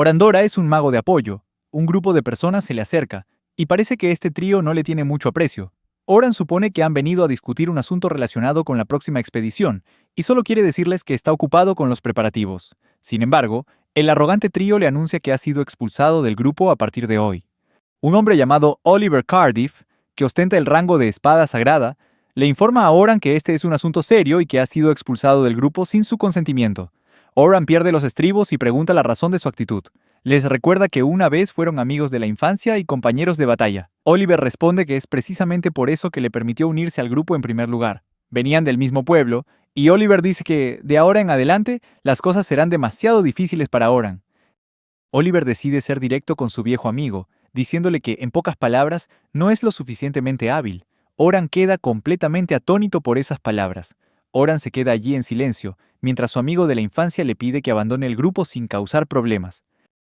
Orandora es un mago de apoyo. Un grupo de personas se le acerca, y parece que este trío no le tiene mucho aprecio. Oran supone que han venido a discutir un asunto relacionado con la próxima expedición, y solo quiere decirles que está ocupado con los preparativos. Sin embargo, el arrogante trío le anuncia que ha sido expulsado del grupo a partir de hoy. Un hombre llamado Oliver Cardiff, que ostenta el rango de espada sagrada, le informa a Oran que este es un asunto serio y que ha sido expulsado del grupo sin su consentimiento. Oran pierde los estribos y pregunta la razón de su actitud. Les recuerda que una vez fueron amigos de la infancia y compañeros de batalla. Oliver responde que es precisamente por eso que le permitió unirse al grupo en primer lugar. Venían del mismo pueblo, y Oliver dice que, de ahora en adelante, las cosas serán demasiado difíciles para Oran. Oliver decide ser directo con su viejo amigo, diciéndole que, en pocas palabras, no es lo suficientemente hábil. Oran queda completamente atónito por esas palabras. Oran se queda allí en silencio, mientras su amigo de la infancia le pide que abandone el grupo sin causar problemas.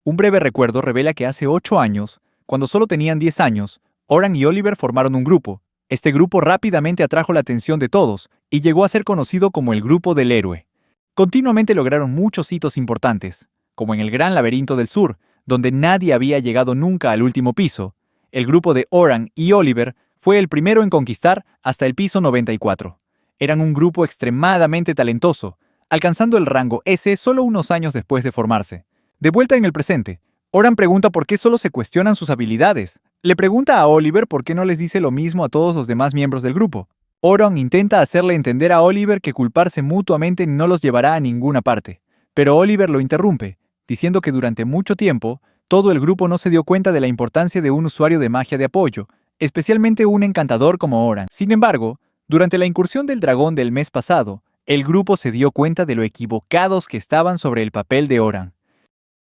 Un breve recuerdo revela que hace 8 años, cuando solo tenían 10 años, Oran y Oliver formaron un grupo. Este grupo rápidamente atrajo la atención de todos y llegó a ser conocido como el Grupo del Héroe. Continuamente lograron muchos hitos importantes, como en el Gran Laberinto del Sur, donde nadie había llegado nunca al último piso. El grupo de Oran y Oliver fue el primero en conquistar hasta el piso 94. Eran un grupo extremadamente talentoso, alcanzando el rango S solo unos años después de formarse. De vuelta en el presente, Oran pregunta por qué solo se cuestionan sus habilidades. Le pregunta a Oliver por qué no les dice lo mismo a todos los demás miembros del grupo. Oran intenta hacerle entender a Oliver que culparse mutuamente no los llevará a ninguna parte, pero Oliver lo interrumpe, diciendo que durante mucho tiempo, todo el grupo no se dio cuenta de la importancia de un usuario de magia de apoyo, especialmente un encantador como Oran. Sin embargo, durante la incursión del dragón del mes pasado, el grupo se dio cuenta de lo equivocados que estaban sobre el papel de Oran.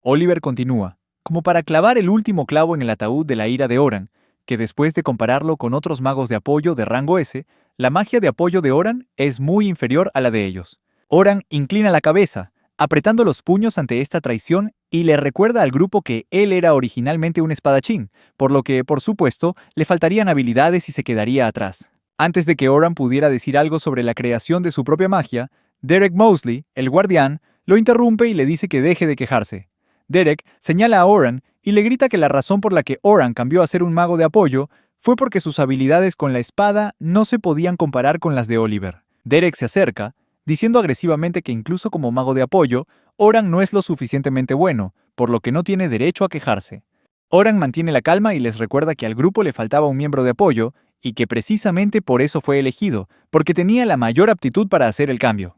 Oliver continúa, como para clavar el último clavo en el ataúd de la ira de Oran, que después de compararlo con otros magos de apoyo de rango S, la magia de apoyo de Oran es muy inferior a la de ellos. Oran inclina la cabeza, apretando los puños ante esta traición, y le recuerda al grupo que él era originalmente un espadachín, por lo que, por supuesto, le faltarían habilidades y se quedaría atrás. Antes de que Oran pudiera decir algo sobre la creación de su propia magia, Derek Mosley, el guardián, lo interrumpe y le dice que deje de quejarse. Derek señala a Oran y le grita que la razón por la que Oran cambió a ser un mago de apoyo fue porque sus habilidades con la espada no se podían comparar con las de Oliver. Derek se acerca, diciendo agresivamente que incluso como mago de apoyo, Oran no es lo suficientemente bueno, por lo que no tiene derecho a quejarse. Oran mantiene la calma y les recuerda que al grupo le faltaba un miembro de apoyo y que precisamente por eso fue elegido, porque tenía la mayor aptitud para hacer el cambio.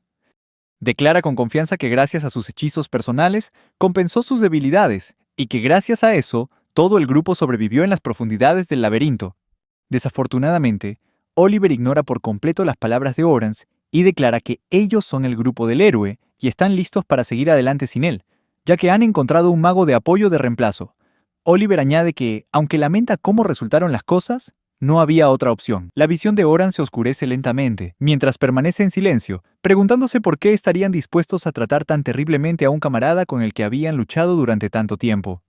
Declara con confianza que gracias a sus hechizos personales, compensó sus debilidades, y que gracias a eso, todo el grupo sobrevivió en las profundidades del laberinto. Desafortunadamente, Oliver ignora por completo las palabras de Oran y declara que ellos son el grupo del héroe y están listos para seguir adelante sin él, ya que han encontrado un mago de apoyo de reemplazo. Oliver añade que, aunque lamenta cómo resultaron las cosas, no había otra opción. La visión de Oran se oscurece lentamente, mientras permanece en silencio, preguntándose por qué estarían dispuestos a tratar tan terriblemente a un camarada con el que habían luchado durante tanto tiempo.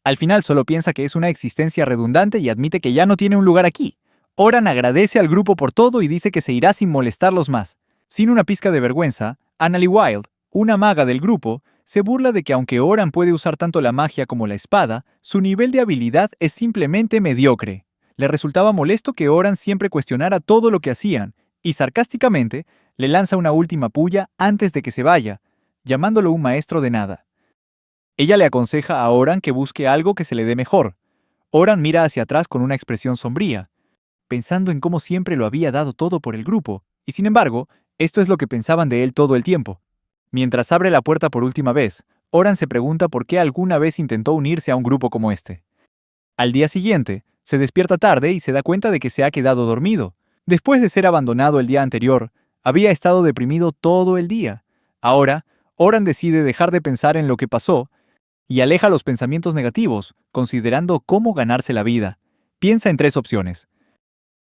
Al final solo piensa que es una existencia redundante y admite que ya no tiene un lugar aquí. Oran agradece al grupo por todo y dice que se irá sin molestarlos más. Sin una pizca de vergüenza, Annalie Wild, una maga del grupo, se burla de que aunque Oran puede usar tanto la magia como la espada, su nivel de habilidad es simplemente mediocre. Le resultaba molesto que Oran siempre cuestionara todo lo que hacían, y sarcásticamente le lanza una última pulla antes de que se vaya, llamándolo un maestro de nada. Ella le aconseja a Oran que busque algo que se le dé mejor. Oran mira hacia atrás con una expresión sombría, pensando en cómo siempre lo había dado todo por el grupo, y sin embargo, esto es lo que pensaban de él todo el tiempo. Mientras abre la puerta por última vez, Oran se pregunta por qué alguna vez intentó unirse a un grupo como este. Al día siguiente, se despierta tarde y se da cuenta de que se ha quedado dormido. Después de ser abandonado el día anterior, había estado deprimido todo el día. Ahora, Oran decide dejar de pensar en lo que pasó y aleja los pensamientos negativos, considerando cómo ganarse la vida. Piensa en 3 opciones.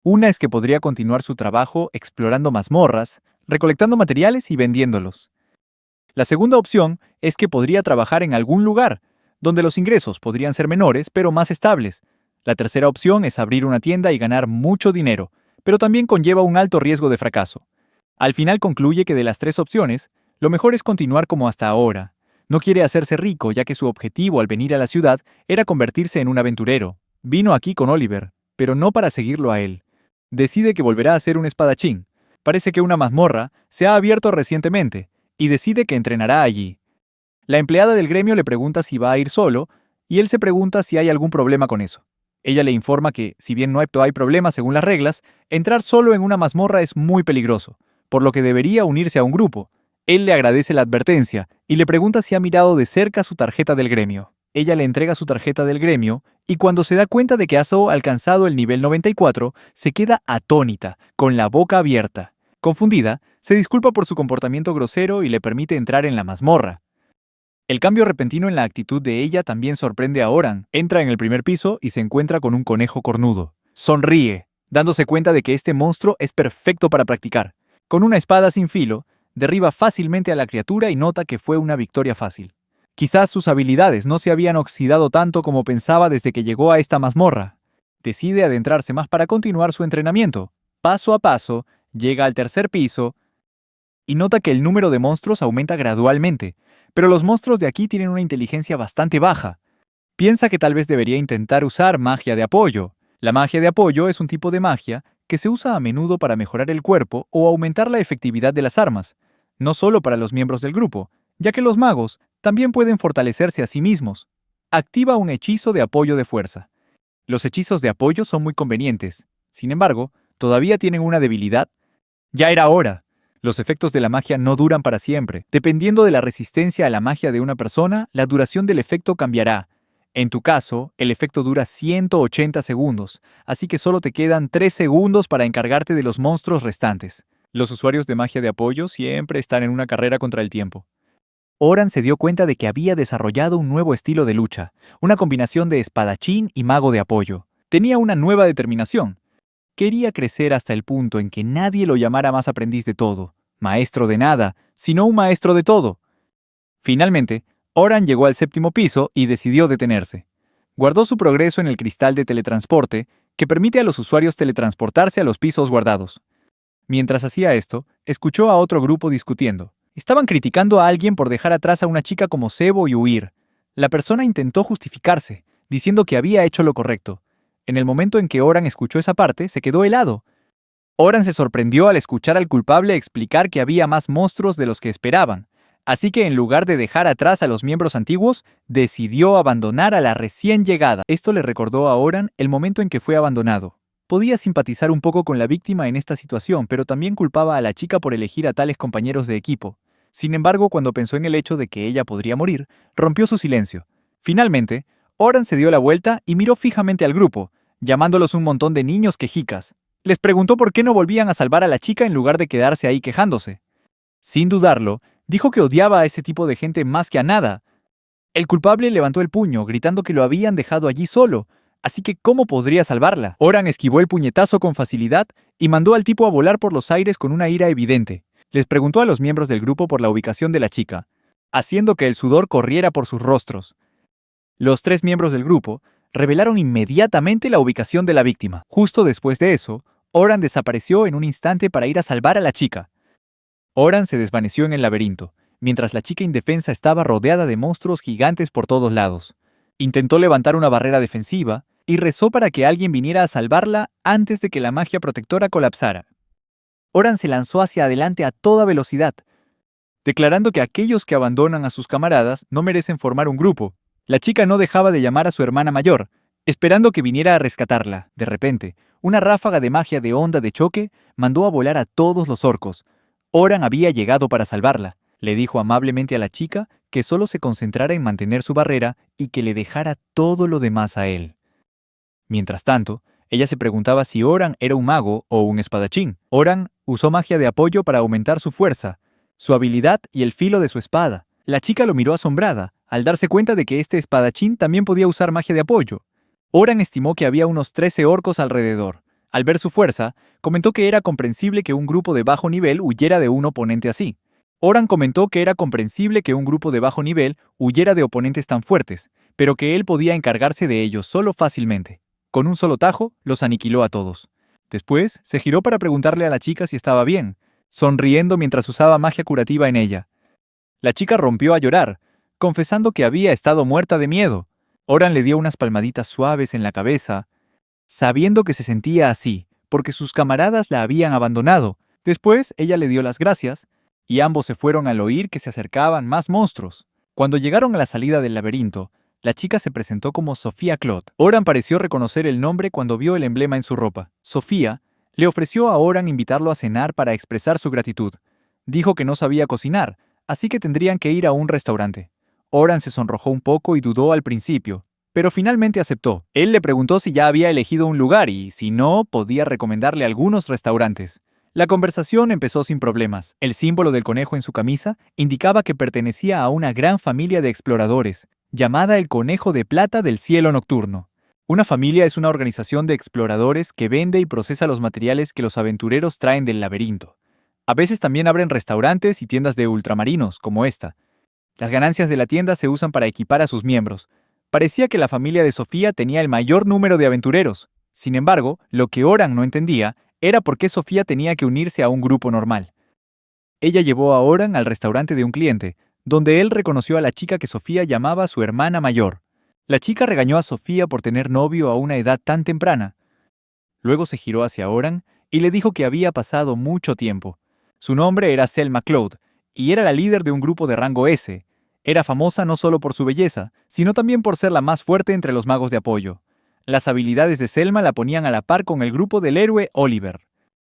Una es que podría continuar su trabajo explorando mazmorras, recolectando materiales y vendiéndolos. La segunda opción es que podría trabajar en algún lugar, donde los ingresos podrían ser menores pero más estables. La tercera opción es abrir una tienda y ganar mucho dinero, pero también conlleva un alto riesgo de fracaso. Al final concluye que de las 3 opciones, lo mejor es continuar como hasta ahora. No quiere hacerse rico, ya que su objetivo al venir a la ciudad era convertirse en un aventurero. Vino aquí con Oliver, pero no para seguirlo a él. Decide que volverá a ser un espadachín. Parece que una mazmorra se ha abierto recientemente, y decide que entrenará allí. La empleada del gremio le pregunta si va a ir solo, y él se pregunta si hay algún problema con eso. Ella le informa que, si bien no hay problema según las reglas, entrar solo en una mazmorra es muy peligroso, por lo que debería unirse a un grupo. Él le agradece la advertencia y le pregunta si ha mirado de cerca su tarjeta del gremio. Ella le entrega su tarjeta del gremio y cuando se da cuenta de que ha alcanzado el nivel 94, se queda atónita, con la boca abierta. Confundida, se disculpa por su comportamiento grosero y le permite entrar en la mazmorra. El cambio repentino en la actitud de ella también sorprende a Oran. Entra en el primer piso y se encuentra con un conejo cornudo. Sonríe, dándose cuenta de que este monstruo es perfecto para practicar. Con una espada sin filo, derriba fácilmente a la criatura y nota que fue una victoria fácil. Quizás sus habilidades no se habían oxidado tanto como pensaba desde que llegó a esta mazmorra. Decide adentrarse más para continuar su entrenamiento. Paso a paso, llega al tercer piso y nota que el número de monstruos aumenta gradualmente, pero los monstruos de aquí tienen una inteligencia bastante baja. Piensa que tal vez debería intentar usar magia de apoyo. La magia de apoyo es un tipo de magia que se usa a menudo para mejorar el cuerpo o aumentar la efectividad de las armas, no solo para los miembros del grupo, ya que los magos también pueden fortalecerse a sí mismos. Activa un hechizo de apoyo de fuerza. Los hechizos de apoyo son muy convenientes. Sin embargo, todavía tienen una debilidad. Ya era hora. Los efectos de la magia no duran para siempre. Dependiendo de la resistencia a la magia de una persona, la duración del efecto cambiará. En tu caso, el efecto dura 180 segundos, así que solo te quedan 3 segundos para encargarte de los monstruos restantes. Los usuarios de magia de apoyo siempre están en una carrera contra el tiempo. Oran se dio cuenta de que había desarrollado un nuevo estilo de lucha, una combinación de espadachín y mago de apoyo. Tenía una nueva determinación. Quería crecer hasta el punto en que nadie lo llamara más aprendiz de todo, maestro de nada, sino un maestro de todo. Finalmente, Oran llegó al séptimo piso y decidió detenerse. Guardó su progreso en el cristal de teletransporte, que permite a los usuarios teletransportarse a los pisos guardados. Mientras hacía esto, escuchó a otro grupo discutiendo. Estaban criticando a alguien por dejar atrás a una chica como Sebo y huir. La persona intentó justificarse, diciendo que había hecho lo correcto. En el momento en que Oran escuchó esa parte, se quedó helado. Oran se sorprendió al escuchar al culpable explicar que había más monstruos de los que esperaban, así que en lugar de dejar atrás a los miembros antiguos, decidió abandonar a la recién llegada. Esto le recordó a Oran el momento en que fue abandonado. Podía simpatizar un poco con la víctima en esta situación, pero también culpaba a la chica por elegir a tales compañeros de equipo. Sin embargo, cuando pensó en el hecho de que ella podría morir, rompió su silencio. Finalmente, Oran se dio la vuelta y miró fijamente al grupo, llamándolos un montón de niños quejicas. Les preguntó por qué no volvían a salvar a la chica en lugar de quedarse ahí quejándose. Sin dudarlo, dijo que odiaba a ese tipo de gente más que a nada. El culpable levantó el puño, gritando que lo habían dejado allí solo, así que ¿cómo podría salvarla? Oran esquivó el puñetazo con facilidad y mandó al tipo a volar por los aires con una ira evidente. Les preguntó a los miembros del grupo por la ubicación de la chica, haciendo que el sudor corriera por sus rostros. Los 3 miembros del grupo revelaron inmediatamente la ubicación de la víctima. Justo después de eso, Oran desapareció en un instante para ir a salvar a la chica. Oran se desvaneció en el laberinto, mientras la chica indefensa estaba rodeada de monstruos gigantes por todos lados. Intentó levantar una barrera defensiva y rezó para que alguien viniera a salvarla antes de que la magia protectora colapsara. Oran se lanzó hacia adelante a toda velocidad, declarando que aquellos que abandonan a sus camaradas no merecen formar un grupo. La chica no dejaba de llamar a su hermana mayor, esperando que viniera a rescatarla. De repente, una ráfaga de magia de onda de choque mandó a volar a todos los orcos. Oran había llegado para salvarla. Le dijo amablemente a la chica que solo se concentrara en mantener su barrera y que le dejara todo lo demás a él. Mientras tanto, ella se preguntaba si Oran era un mago o un espadachín. Oran usó magia de apoyo para aumentar su fuerza, su habilidad y el filo de su espada. La chica lo miró asombrada, al darse cuenta de que este espadachín también podía usar magia de apoyo. Oran estimó que había unos 13 orcos alrededor. Al ver su fuerza, comentó que era comprensible que un grupo de bajo nivel huyera de un oponente así. Oran comentó que era comprensible que un grupo de bajo nivel huyera de oponentes tan fuertes, pero que él podía encargarse de ellos solo fácilmente. Con un solo tajo, los aniquiló a todos. Después, se giró para preguntarle a la chica si estaba bien, sonriendo mientras usaba magia curativa en ella. La chica rompió a llorar, confesando que había estado muerta de miedo. Oran le dio unas palmaditas suaves en la cabeza, sabiendo que se sentía así, porque sus camaradas la habían abandonado. Después, ella le dio las gracias, y ambos se fueron al oír que se acercaban más monstruos. Cuando llegaron a la salida del laberinto, la chica se presentó como Sofía Claude. Oran pareció reconocer el nombre cuando vio el emblema en su ropa. Sofía le ofreció a Oran invitarlo a cenar para expresar su gratitud. Dijo que no sabía cocinar, así que tendrían que ir a un restaurante. Oran se sonrojó un poco y dudó al principio, pero finalmente aceptó. Él le preguntó si ya había elegido un lugar y, si no, podía recomendarle algunos restaurantes. La conversación empezó sin problemas. El símbolo del conejo en su camisa indicaba que pertenecía a una gran familia de exploradores, llamada el Conejo de Plata del Cielo Nocturno. Una familia es una organización de exploradores que vende y procesa los materiales que los aventureros traen del laberinto. A veces también abren restaurantes y tiendas de ultramarinos, como esta. Las ganancias de la tienda se usan para equipar a sus miembros. Parecía que la familia de Sofía tenía el mayor número de aventureros. Sin embargo, lo que Oran no entendía era por qué Sofía tenía que unirse a un grupo normal. Ella llevó a Oran al restaurante de un cliente, donde él reconoció a la chica que Sofía llamaba su hermana mayor. La chica regañó a Sofía por tener novio a una edad tan temprana. Luego se giró hacia Oran y le dijo que había pasado mucho tiempo. Su nombre era Selma Claude, y era la líder de un grupo de rango S. Era famosa no solo por su belleza, sino también por ser la más fuerte entre los magos de apoyo. Las habilidades de Selma la ponían a la par con el grupo del héroe Oliver.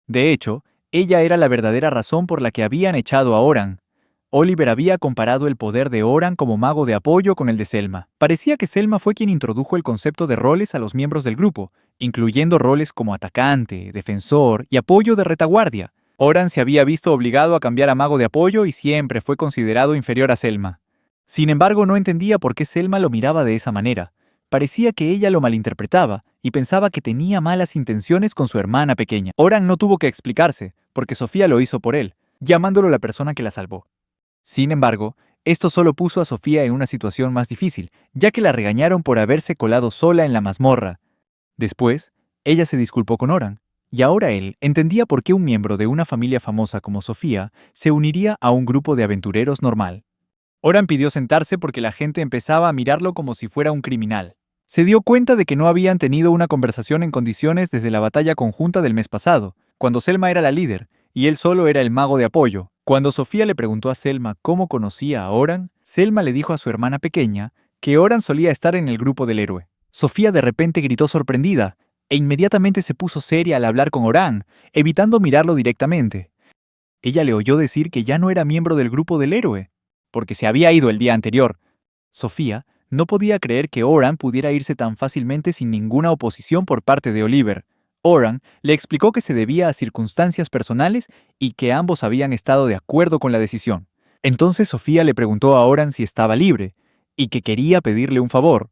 De hecho, ella era la verdadera razón por la que habían echado a Oran. Oliver había comparado el poder de Oran como mago de apoyo con el de Selma. Parecía que Selma fue quien introdujo el concepto de roles a los miembros del grupo, incluyendo roles como atacante, defensor y apoyo de retaguardia. Oran se había visto obligado a cambiar a mago de apoyo y siempre fue considerado inferior a Selma. Sin embargo, no entendía por qué Selma lo miraba de esa manera. Parecía que ella lo malinterpretaba y pensaba que tenía malas intenciones con su hermana pequeña. Oran no tuvo que explicarse, porque Sofía lo hizo por él, llamándolo la persona que la salvó. Sin embargo, esto solo puso a Sofía en una situación más difícil, ya que la regañaron por haberse colado sola en la mazmorra. Después, ella se disculpó con Oran, y ahora él entendía por qué un miembro de una familia famosa como Sofía se uniría a un grupo de aventureros normal. Oran pidió sentarse porque la gente empezaba a mirarlo como si fuera un criminal. Se dio cuenta de que no habían tenido una conversación en condiciones desde la batalla conjunta del mes pasado, cuando Selma era la líder, y él solo era el mago de apoyo. Cuando Sofía le preguntó a Selma cómo conocía a Oran, Selma le dijo a su hermana pequeña que Oran solía estar en el grupo del héroe. Sofía de repente gritó sorprendida, e inmediatamente se puso seria al hablar con Oran, evitando mirarlo directamente. Ella le oyó decir que ya no era miembro del grupo del héroe, porque se había ido el día anterior. Sofía no podía creer que Oran pudiera irse tan fácilmente sin ninguna oposición por parte de Oliver. Oran le explicó que se debía a circunstancias personales y que ambos habían estado de acuerdo con la decisión. Entonces Sofía le preguntó a Oran si estaba libre, y que quería pedirle un favor.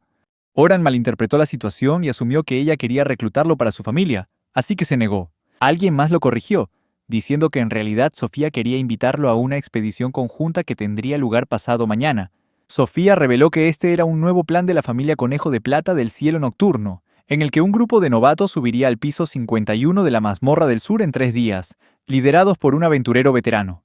Oran malinterpretó la situación y asumió que ella quería reclutarlo para su familia, así que se negó. Alguien más lo corrigió, diciendo que en realidad Sofía quería invitarlo a una expedición conjunta que tendría lugar pasado mañana. Sofía reveló que este era un nuevo plan de la familia Conejo de Plata del Cielo Nocturno, en el que un grupo de novatos subiría al piso 51 de la mazmorra del sur en 3 días, liderados por un aventurero veterano.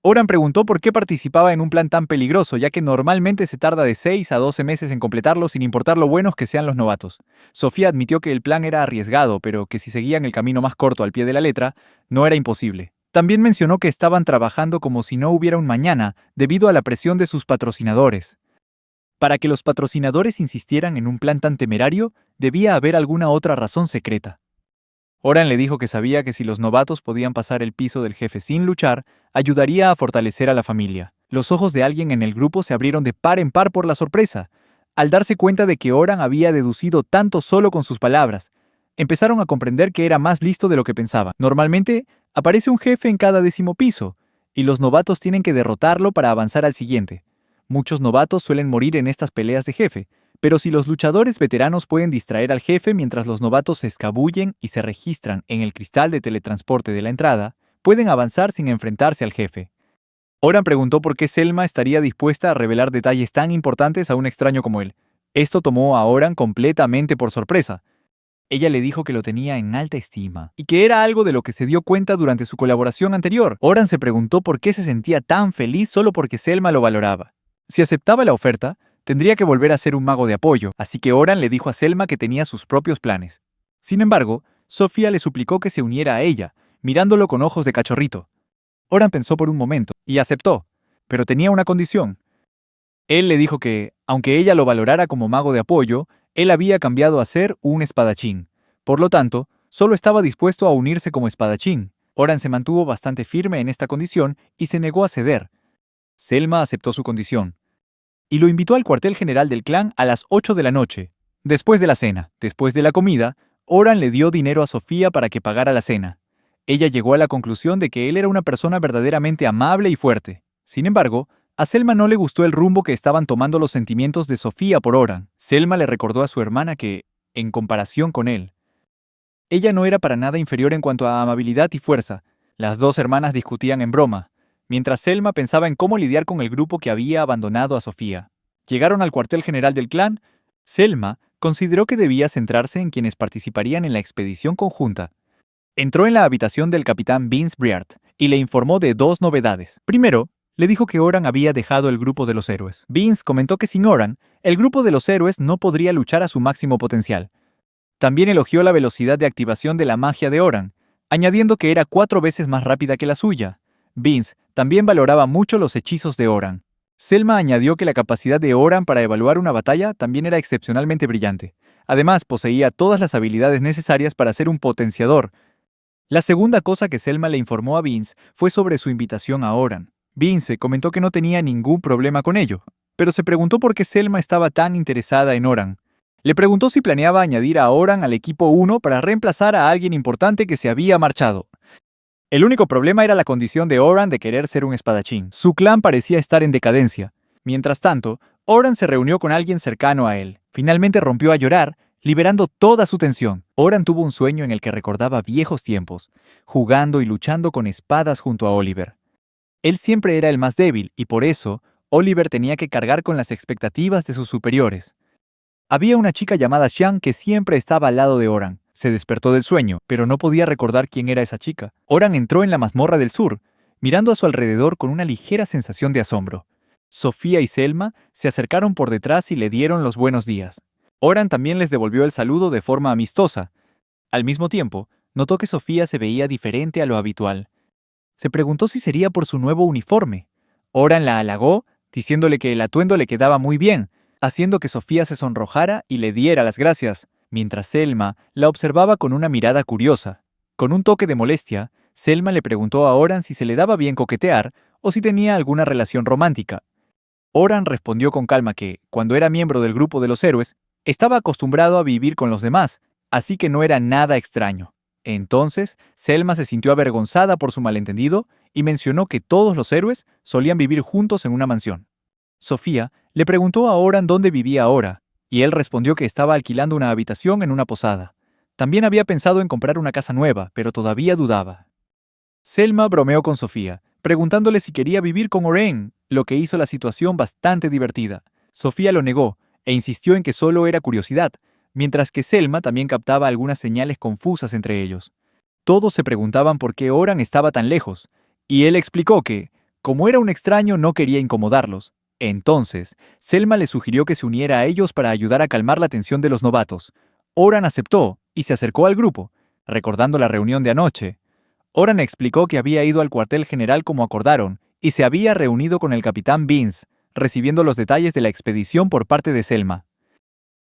Oran preguntó por qué participaba en un plan tan peligroso, ya que normalmente se tarda de 6 a 12 meses en completarlo sin importar lo buenos que sean los novatos. Sofía admitió que el plan era arriesgado, pero que si seguían el camino más corto al pie de la letra, no era imposible. También mencionó que estaban trabajando como si no hubiera un mañana, debido a la presión de sus patrocinadores. Para que los patrocinadores insistieran en un plan tan temerario, debía haber alguna otra razón secreta. Oran le dijo que sabía que si los novatos podían pasar el piso del jefe sin luchar, ayudaría a fortalecer a la familia. Los ojos de alguien en el grupo se abrieron de par en par por la sorpresa, al darse cuenta de que Oran había deducido tanto solo con sus palabras. Empezaron a comprender que era más listo de lo que pensaban. Normalmente, aparece un jefe en cada 10º piso, y los novatos tienen que derrotarlo para avanzar al siguiente. Muchos novatos suelen morir en estas peleas de jefe, pero si los luchadores veteranos pueden distraer al jefe mientras los novatos se escabullen y se registran en el cristal de teletransporte de la entrada, pueden avanzar sin enfrentarse al jefe. Oran preguntó por qué Selma estaría dispuesta a revelar detalles tan importantes a un extraño como él. Esto tomó a Oran completamente por sorpresa. Ella le dijo que lo tenía en alta estima, y que era algo de lo que se dio cuenta durante su colaboración anterior. Oran se preguntó por qué se sentía tan feliz solo porque Selma lo valoraba. Si aceptaba la oferta, tendría que volver a ser un mago de apoyo, así que Oran le dijo a Selma que tenía sus propios planes. Sin embargo, Sofía le suplicó que se uniera a ella, mirándolo con ojos de cachorrito. Oran pensó por un momento y aceptó, pero tenía una condición. Él le dijo que, aunque ella lo valorara como mago de apoyo, él había cambiado a ser un espadachín. Por lo tanto, solo estaba dispuesto a unirse como espadachín. Oran se mantuvo bastante firme en esta condición y se negó a ceder. Selma aceptó su condición y lo invitó al cuartel general del clan a las 8 de la noche. Después de la cena, después de la comida, Oran le dio dinero a Sofía para que pagara la cena. Ella llegó a la conclusión de que él era una persona verdaderamente amable y fuerte. Sin embargo, a Selma no le gustó el rumbo que estaban tomando los sentimientos de Sofía por Oran. Selma le recordó a su hermana que, en comparación con él, ella no era para nada inferior en cuanto a amabilidad y fuerza. Las dos hermanas discutían en broma, mientras Selma pensaba en cómo lidiar con el grupo que había abandonado a Sofía. Llegaron al cuartel general del clan. Selma consideró que debía centrarse en quienes participarían en la expedición conjunta. Entró en la habitación del capitán Vince Briart y le informó de dos novedades. Primero, le dijo que Oran había dejado el grupo de los héroes. Vince comentó que sin Oran, el grupo de los héroes no podría luchar a su máximo potencial. También elogió la velocidad de activación de la magia de Oran, añadiendo que era 4 veces más rápida que la suya. Vince también valoraba mucho los hechizos de Oran. Selma añadió que la capacidad de Oran para evaluar una batalla también era excepcionalmente brillante. Además, poseía todas las habilidades necesarias para ser un potenciador. La segunda cosa que Selma le informó a Vince fue sobre su invitación a Oran. Vince comentó que no tenía ningún problema con ello, pero se preguntó por qué Selma estaba tan interesada en Oran. Le preguntó si planeaba añadir a Oran al equipo 1 para reemplazar a alguien importante que se había marchado. El único problema era la condición de Oran de querer ser un espadachín. Su clan parecía estar en decadencia. Mientras tanto, Oran se reunió con alguien cercano a él. Finalmente rompió a llorar, liberando toda su tensión. Oran tuvo un sueño en el que recordaba viejos tiempos, jugando y luchando con espadas junto a Oliver. Él siempre era el más débil y por eso, Oliver tenía que cargar con las expectativas de sus superiores. Había una chica llamada Xiang que siempre estaba al lado de Oran. Se despertó del sueño, pero no podía recordar quién era esa chica. Oran entró en la mazmorra del sur, mirando a su alrededor con una ligera sensación de asombro. Sofía y Selma se acercaron por detrás y le dieron los buenos días. Oran también les devolvió el saludo de forma amistosa. Al mismo tiempo, notó que Sofía se veía diferente a lo habitual. Se preguntó si sería por su nuevo uniforme. Oran la halagó, diciéndole que el atuendo le quedaba muy bien, haciendo que Sofía se sonrojara y le diera las gracias, mientras Selma la observaba con una mirada curiosa. Con un toque de molestia, Selma le preguntó a Oran si se le daba bien coquetear o si tenía alguna relación romántica. Oran respondió con calma que, cuando era miembro del grupo de los héroes, estaba acostumbrado a vivir con los demás, así que no era nada extraño. Entonces, Selma se sintió avergonzada por su malentendido y mencionó que todos los héroes solían vivir juntos en una mansión. Sofía le preguntó a Oran dónde vivía ahora, y él respondió que estaba alquilando una habitación en una posada. También había pensado en comprar una casa nueva, pero todavía dudaba. Selma bromeó con Sofía, preguntándole si quería vivir con Oren, lo que hizo la situación bastante divertida. Sofía lo negó e insistió en que solo era curiosidad, mientras que Selma también captaba algunas señales confusas entre ellos. Todos se preguntaban por qué Oran estaba tan lejos, y él explicó que, como era un extraño, no quería incomodarlos. Entonces, Selma le sugirió que se uniera a ellos para ayudar a calmar la tensión de los novatos. Oran aceptó y se acercó al grupo, recordando la reunión de anoche. Oran explicó que había ido al cuartel general como acordaron y se había reunido con el capitán Vince, recibiendo los detalles de la expedición por parte de Selma.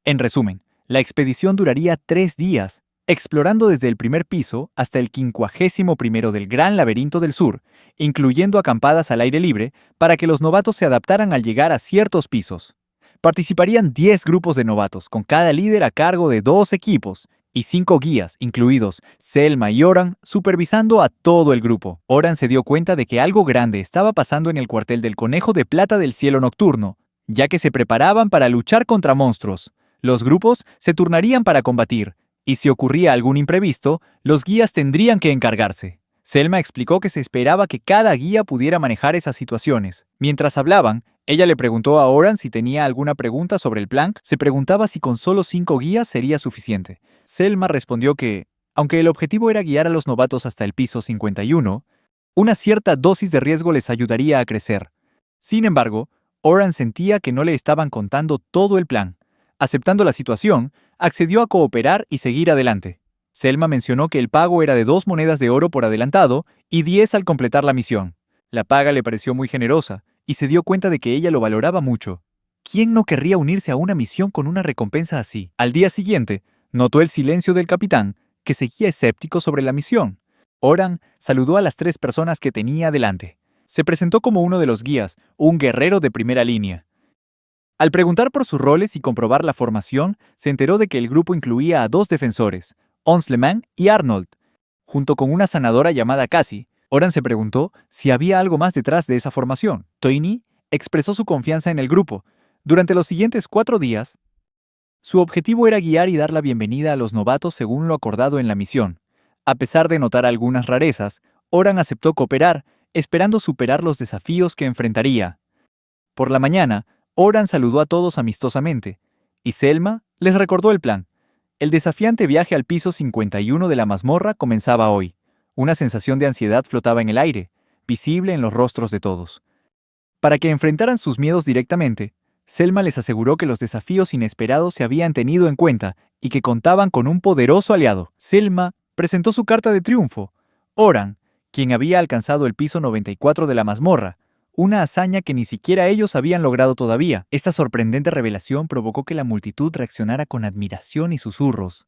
En resumen, la expedición duraría 3 días, explorando desde el primer piso hasta el 51º del Gran Laberinto del Sur, incluyendo acampadas al aire libre para que los novatos se adaptaran al llegar a ciertos pisos. Participarían 10 grupos de novatos, con cada líder a cargo de 2 equipos, y 5 guías, incluidos Selma y Oran, supervisando a todo el grupo. Oran se dio cuenta de que algo grande estaba pasando en el cuartel del Conejo de Plata del Cielo Nocturno, ya que se preparaban para luchar contra monstruos. Los grupos se turnarían para combatir, y si ocurría algún imprevisto, los guías tendrían que encargarse. Selma explicó que se esperaba que cada guía pudiera manejar esas situaciones. Mientras hablaban, ella le preguntó a Oran si tenía alguna pregunta sobre el plan. Se preguntaba si con solo 5 guías sería suficiente. Selma respondió que, aunque el objetivo era guiar a los novatos hasta el piso 51, una cierta dosis de riesgo les ayudaría a crecer. Sin embargo, Oran sentía que no le estaban contando todo el plan. Aceptando la situación, accedió a cooperar y seguir adelante. Selma mencionó que el pago era de 2 monedas de oro por adelantado y 10 al completar la misión. La paga le pareció muy generosa, y se dio cuenta de que ella lo valoraba mucho. ¿Quién no querría unirse a una misión con una recompensa así? Al día siguiente, notó el silencio del capitán, que seguía escéptico sobre la misión. Oran saludó a las 3 personas que tenía delante. Se presentó como uno de los guías, un guerrero de primera línea. Al preguntar por sus roles y comprobar la formación, se enteró de que el grupo incluía a 2 defensores, Onsleman y Arnold, junto con una sanadora llamada Cassie. Oran se preguntó si había algo más detrás de esa formación. Toini expresó su confianza en el grupo. Durante los siguientes 4 días, su objetivo era guiar y dar la bienvenida a los novatos según lo acordado en la misión. A pesar de notar algunas rarezas, Oran aceptó cooperar, esperando superar los desafíos que enfrentaría. Por la mañana, Oran saludó a todos amistosamente, y Selma les recordó el plan. El desafiante viaje al piso 51 de la mazmorra comenzaba hoy. Una sensación de ansiedad flotaba en el aire, visible en los rostros de todos. Para que enfrentaran sus miedos directamente, Selma les aseguró que los desafíos inesperados se habían tenido en cuenta y que contaban con un poderoso aliado. Selma presentó su carta de triunfo. Oran, quien había alcanzado el piso 94 de la mazmorra, una hazaña que ni siquiera ellos habían logrado todavía. Esta sorprendente revelación provocó que la multitud reaccionara con admiración y susurros,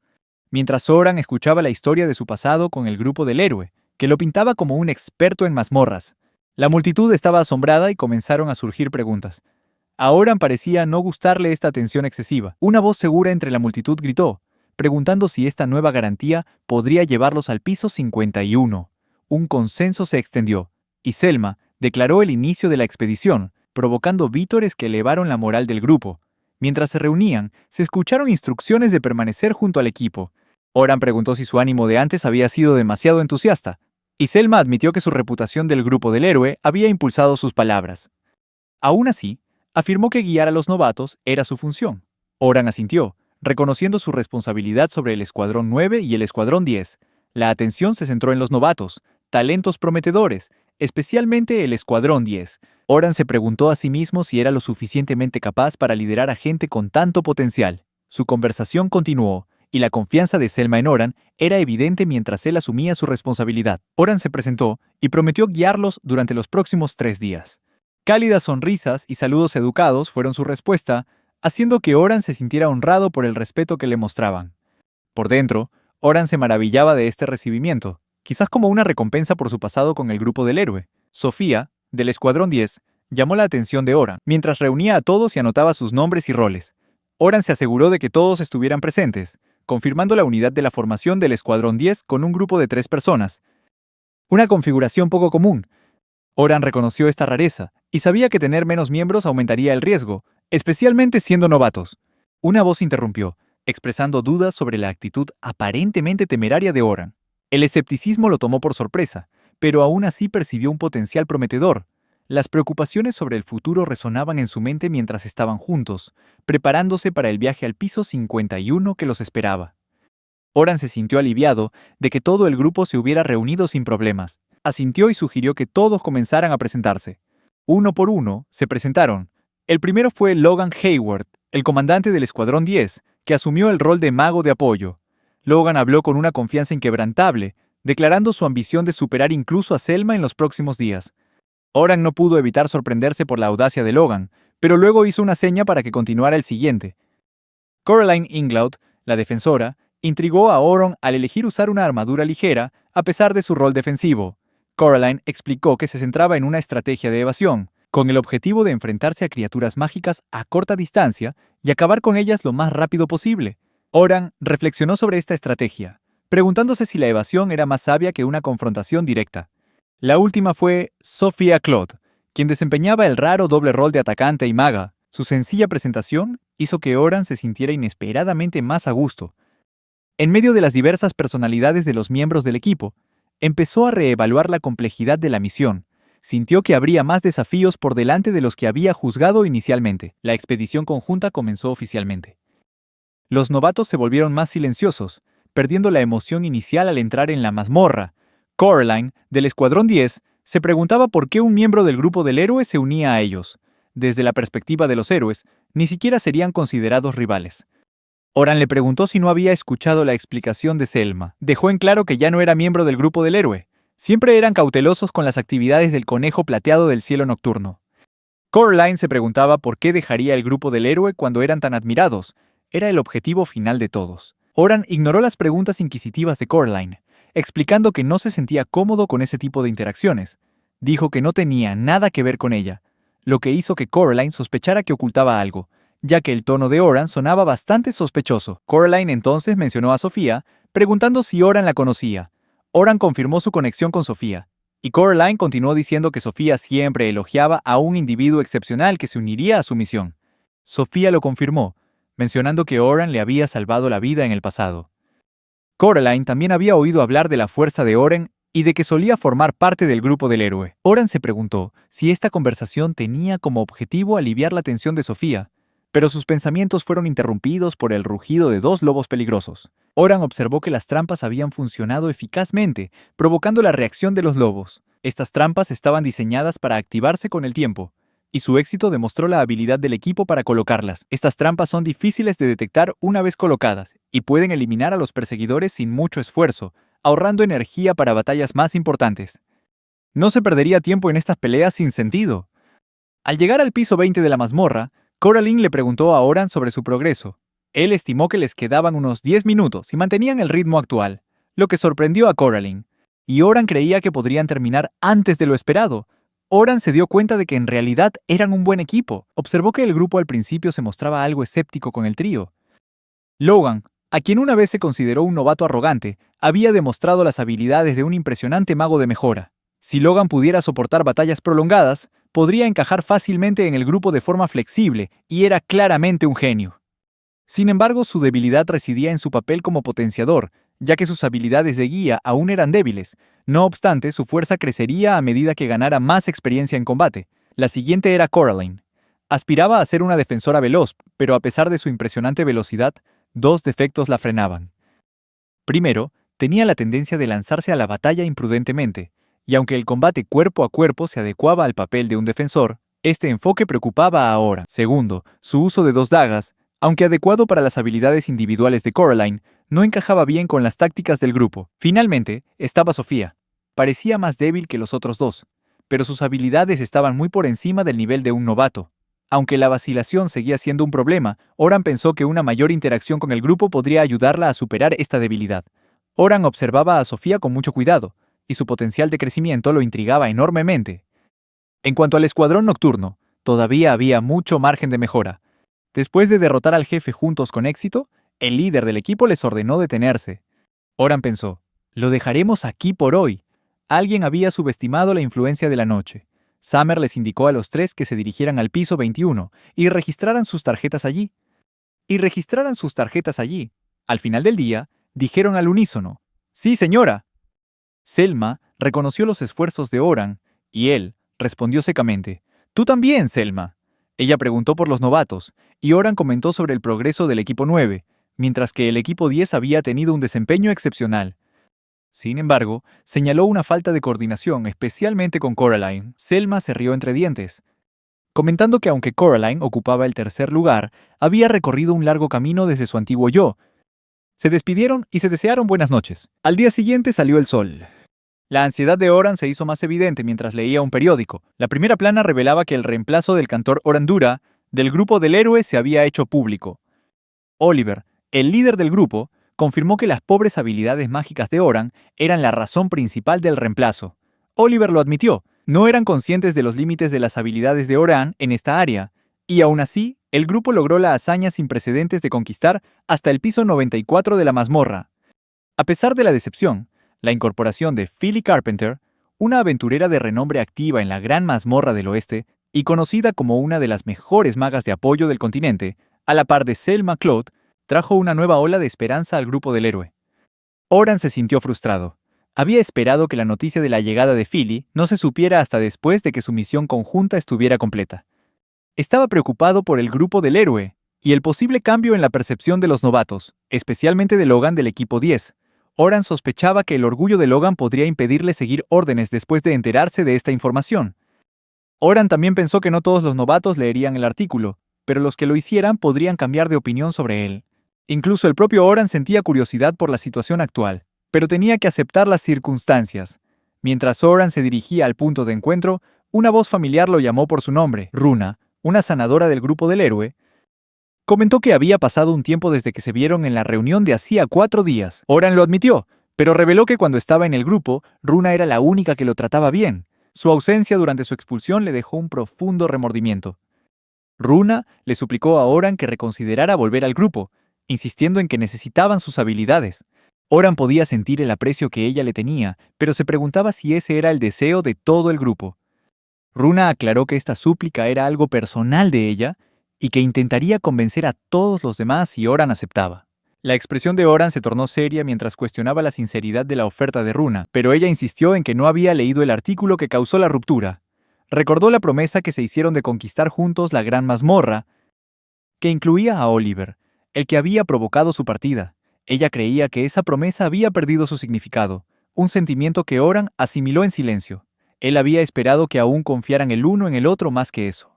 mientras Oran escuchaba la historia de su pasado con el grupo del héroe, que lo pintaba como un experto en mazmorras. La multitud estaba asombrada y comenzaron a surgir preguntas. A Oran parecía no gustarle esta atención excesiva. Una voz segura entre la multitud gritó, preguntando si esta nueva garantía podría llevarlos al piso 51. Un consenso se extendió, y Selma declaró el inicio de la expedición, provocando vítores que elevaron la moral del grupo. Mientras se reunían, se escucharon instrucciones de permanecer junto al equipo. Oran preguntó si su ánimo de antes había sido demasiado entusiasta, y Selma admitió que su reputación del grupo del héroe había impulsado sus palabras. Aún así, afirmó que guiar a los novatos era su función. Oran asintió, reconociendo su responsabilidad sobre el Escuadrón 9 y el Escuadrón 10. La atención se centró en los novatos, talentos prometedores, especialmente el Escuadrón 10. Oran se preguntó a sí mismo si era lo suficientemente capaz para liderar a gente con tanto potencial. Su conversación continuó, y la confianza de Selma en Oran era evidente mientras él asumía su responsabilidad. Oran se presentó y prometió guiarlos durante los próximos 3 días. Cálidas sonrisas y saludos educados fueron su respuesta, haciendo que Oran se sintiera honrado por el respeto que le mostraban. Por dentro, Oran se maravillaba de este recibimiento, quizás como una recompensa por su pasado con el grupo del héroe. Sofía, del Escuadrón 10, llamó la atención de Oran, mientras reunía a todos y anotaba sus nombres y roles. Oran se aseguró de que todos estuvieran presentes, confirmando la unidad de la formación del Escuadrón 10 con un grupo de 3 personas. Una configuración poco común. Oran reconoció esta rareza, y sabía que tener menos miembros aumentaría el riesgo, especialmente siendo novatos. Una voz interrumpió, expresando dudas sobre la actitud aparentemente temeraria de Oran. El escepticismo lo tomó por sorpresa, pero aún así percibió un potencial prometedor. Las preocupaciones sobre el futuro resonaban en su mente mientras estaban juntos, preparándose para el viaje al piso 51 que los esperaba. Oran se sintió aliviado de que todo el grupo se hubiera reunido sin problemas. Asintió y sugirió que todos comenzaran a presentarse. Uno por uno, se presentaron. El primero fue Logan Hayward, el comandante del Escuadrón 10, que asumió el rol de mago de apoyo. Logan habló con una confianza inquebrantable, declarando su ambición de superar incluso a Selma en los próximos días. Oran no pudo evitar sorprenderse por la audacia de Logan, pero luego hizo una seña para que continuara el siguiente. Coraline Inglaud, la defensora, intrigó a Oran al elegir usar una armadura ligera a pesar de su rol defensivo. Coraline explicó que se centraba en una estrategia de evasión, con el objetivo de enfrentarse a criaturas mágicas a corta distancia y acabar con ellas lo más rápido posible. Oran reflexionó sobre esta estrategia, preguntándose si la evasión era más sabia que una confrontación directa. La última fue Sophia Claude, quien desempeñaba el raro doble rol de atacante y maga. Su sencilla presentación hizo que Oran se sintiera inesperadamente más a gusto. En medio de las diversas personalidades de los miembros del equipo, empezó a reevaluar la complejidad de la misión. Sintió que habría más desafíos por delante de los que había juzgado inicialmente. La expedición conjunta comenzó oficialmente. Los novatos se volvieron más silenciosos, perdiendo la emoción inicial al entrar en la mazmorra. Coraline, del Escuadrón 10, se preguntaba por qué un miembro del grupo del héroe se unía a ellos. Desde la perspectiva de los héroes, ni siquiera serían considerados rivales. Oran le preguntó si no había escuchado la explicación de Selma. Dejó en claro que ya no era miembro del grupo del héroe. Siempre eran cautelosos con las actividades del conejo plateado del cielo nocturno. Coraline se preguntaba por qué dejaría el grupo del héroe cuando eran tan admirados. Era el objetivo final de todos. Oran ignoró las preguntas inquisitivas de Coraline, explicando que no se sentía cómodo con ese tipo de interacciones. Dijo que no tenía nada que ver con ella, lo que hizo que Coraline sospechara que ocultaba algo, ya que el tono de Oran sonaba bastante sospechoso. Coraline entonces mencionó a Sofía, preguntando si Oran la conocía. Oran confirmó su conexión con Sofía, y Coraline continuó diciendo que Sofía siempre elogiaba a un individuo excepcional que se uniría a su misión. Sofía lo confirmó, mencionando que Oran le había salvado la vida en el pasado. Coraline también había oído hablar de la fuerza de Oran y de que solía formar parte del grupo del héroe. Oran se preguntó si esta conversación tenía como objetivo aliviar la tensión de Sofía, pero sus pensamientos fueron interrumpidos por el rugido de dos lobos peligrosos. Oran observó que las trampas habían funcionado eficazmente, provocando la reacción de los lobos. Estas trampas estaban diseñadas para activarse con el tiempo, y su éxito demostró la habilidad del equipo para colocarlas. Estas trampas son difíciles de detectar una vez colocadas, y pueden eliminar a los perseguidores sin mucho esfuerzo, ahorrando energía para batallas más importantes. No se perdería tiempo en estas peleas sin sentido. Al llegar al piso 20 de la mazmorra, Coraline le preguntó a Oran sobre su progreso. Él estimó que les quedaban unos 10 minutos y mantenían el ritmo actual, lo que sorprendió a Coraline. Y Oran creía que podrían terminar antes de lo esperado. Oran se dio cuenta de que en realidad eran un buen equipo. Observó que el grupo al principio se mostraba algo escéptico con el trío. Logan, a quien una vez se consideró un novato arrogante, había demostrado las habilidades de un impresionante mago de mejora. Si Logan pudiera soportar batallas prolongadas, podría encajar fácilmente en el grupo de forma flexible y era claramente un genio. Sin embargo, su debilidad residía en su papel como potenciador, ya que sus habilidades de guía aún eran débiles. No obstante, su fuerza crecería a medida que ganara más experiencia en combate. La siguiente era Coraline. Aspiraba a ser una defensora veloz, pero a pesar de su impresionante velocidad, dos defectos la frenaban. Primero, tenía la tendencia de lanzarse a la batalla imprudentemente, y aunque el combate cuerpo a cuerpo se adecuaba al papel de un defensor, este enfoque preocupaba a Oran. Segundo, su uso de dos dagas, aunque adecuado para las habilidades individuales de Coraline, no encajaba bien con las tácticas del grupo. Finalmente, estaba Sofía. Parecía más débil que los otros dos, pero sus habilidades estaban muy por encima del nivel de un novato. Aunque la vacilación seguía siendo un problema, Oran pensó que una mayor interacción con el grupo podría ayudarla a superar esta debilidad. Oran observaba a Sofía con mucho cuidado, y su potencial de crecimiento lo intrigaba enormemente. En cuanto al escuadrón nocturno, todavía había mucho margen de mejora. Después de derrotar al jefe juntos con éxito, el líder del equipo les ordenó detenerse. Oran pensó, lo dejaremos aquí por hoy. Alguien había subestimado la influencia de la noche. Summer les indicó a los tres que se dirigieran al piso 21 y registraran sus tarjetas allí. Al final del día, dijeron al unísono, «Sí, señora». Selma reconoció los esfuerzos de Oran, y él respondió secamente, «Tú también, Selma». Ella preguntó por los novatos, y Oran comentó sobre el progreso del equipo 9, mientras que el equipo 10 había tenido un desempeño excepcional. Sin embargo, señaló una falta de coordinación, especialmente con Coraline. Selma se rió entre dientes, comentando que aunque Coraline ocupaba el tercer lugar, había recorrido un largo camino desde su antiguo yo. Se despidieron y se desearon buenas noches. Al día siguiente salió el sol. La ansiedad de Oran se hizo más evidente mientras leía un periódico. La primera plana revelaba que el reemplazo del cantor Orandura del grupo del héroe se había hecho público. Oliver, el líder del grupo, confirmó que las pobres habilidades mágicas de Oran eran la razón principal del reemplazo. Oliver lo admitió, no eran conscientes de los límites de las habilidades de Oran en esta área, y aún así, el grupo logró la hazaña sin precedentes de conquistar hasta el piso 94 de la mazmorra. A pesar de la decepción, la incorporación de Philly Carpenter, una aventurera de renombre activa en la gran mazmorra del oeste y conocida como una de las mejores magas de apoyo del continente, a la par de Selma Claude, trajo una nueva ola de esperanza al grupo del héroe. Oran se sintió frustrado. Había esperado que la noticia de la llegada de Philly no se supiera hasta después de que su misión conjunta estuviera completa. Estaba preocupado por el grupo del héroe y el posible cambio en la percepción de los novatos, especialmente de Logan del equipo 10. Oran sospechaba que el orgullo de Logan podría impedirle seguir órdenes después de enterarse de esta información. Oran también pensó que no todos los novatos leerían el artículo, pero los que lo hicieran podrían cambiar de opinión sobre él. Incluso el propio Oran sentía curiosidad por la situación actual, pero tenía que aceptar las circunstancias. Mientras Oran se dirigía al punto de encuentro, una voz familiar lo llamó por su nombre. Runa, una sanadora del grupo del héroe, comentó que había pasado un tiempo desde que se vieron en la reunión de hacía 4 días. Oran lo admitió, pero reveló que cuando estaba en el grupo, Runa era la única que lo trataba bien. Su ausencia durante su expulsión le dejó un profundo remordimiento. Runa le suplicó a Oran que reconsiderara volver al grupo, insistiendo en que necesitaban sus habilidades. Oran podía sentir el aprecio que ella le tenía, pero se preguntaba si ese era el deseo de todo el grupo. Runa aclaró que esta súplica era algo personal de ella y que intentaría convencer a todos los demás si Oran aceptaba. La expresión de Oran se tornó seria mientras cuestionaba la sinceridad de la oferta de Runa, pero ella insistió en que no había leído el artículo que causó la ruptura. Recordó la promesa que se hicieron de conquistar juntos la gran mazmorra, que incluía a Oliver, el que había provocado su partida. Ella creía que esa promesa había perdido su significado, un sentimiento que Oran asimiló en silencio. Él había esperado que aún confiaran el uno en el otro más que eso.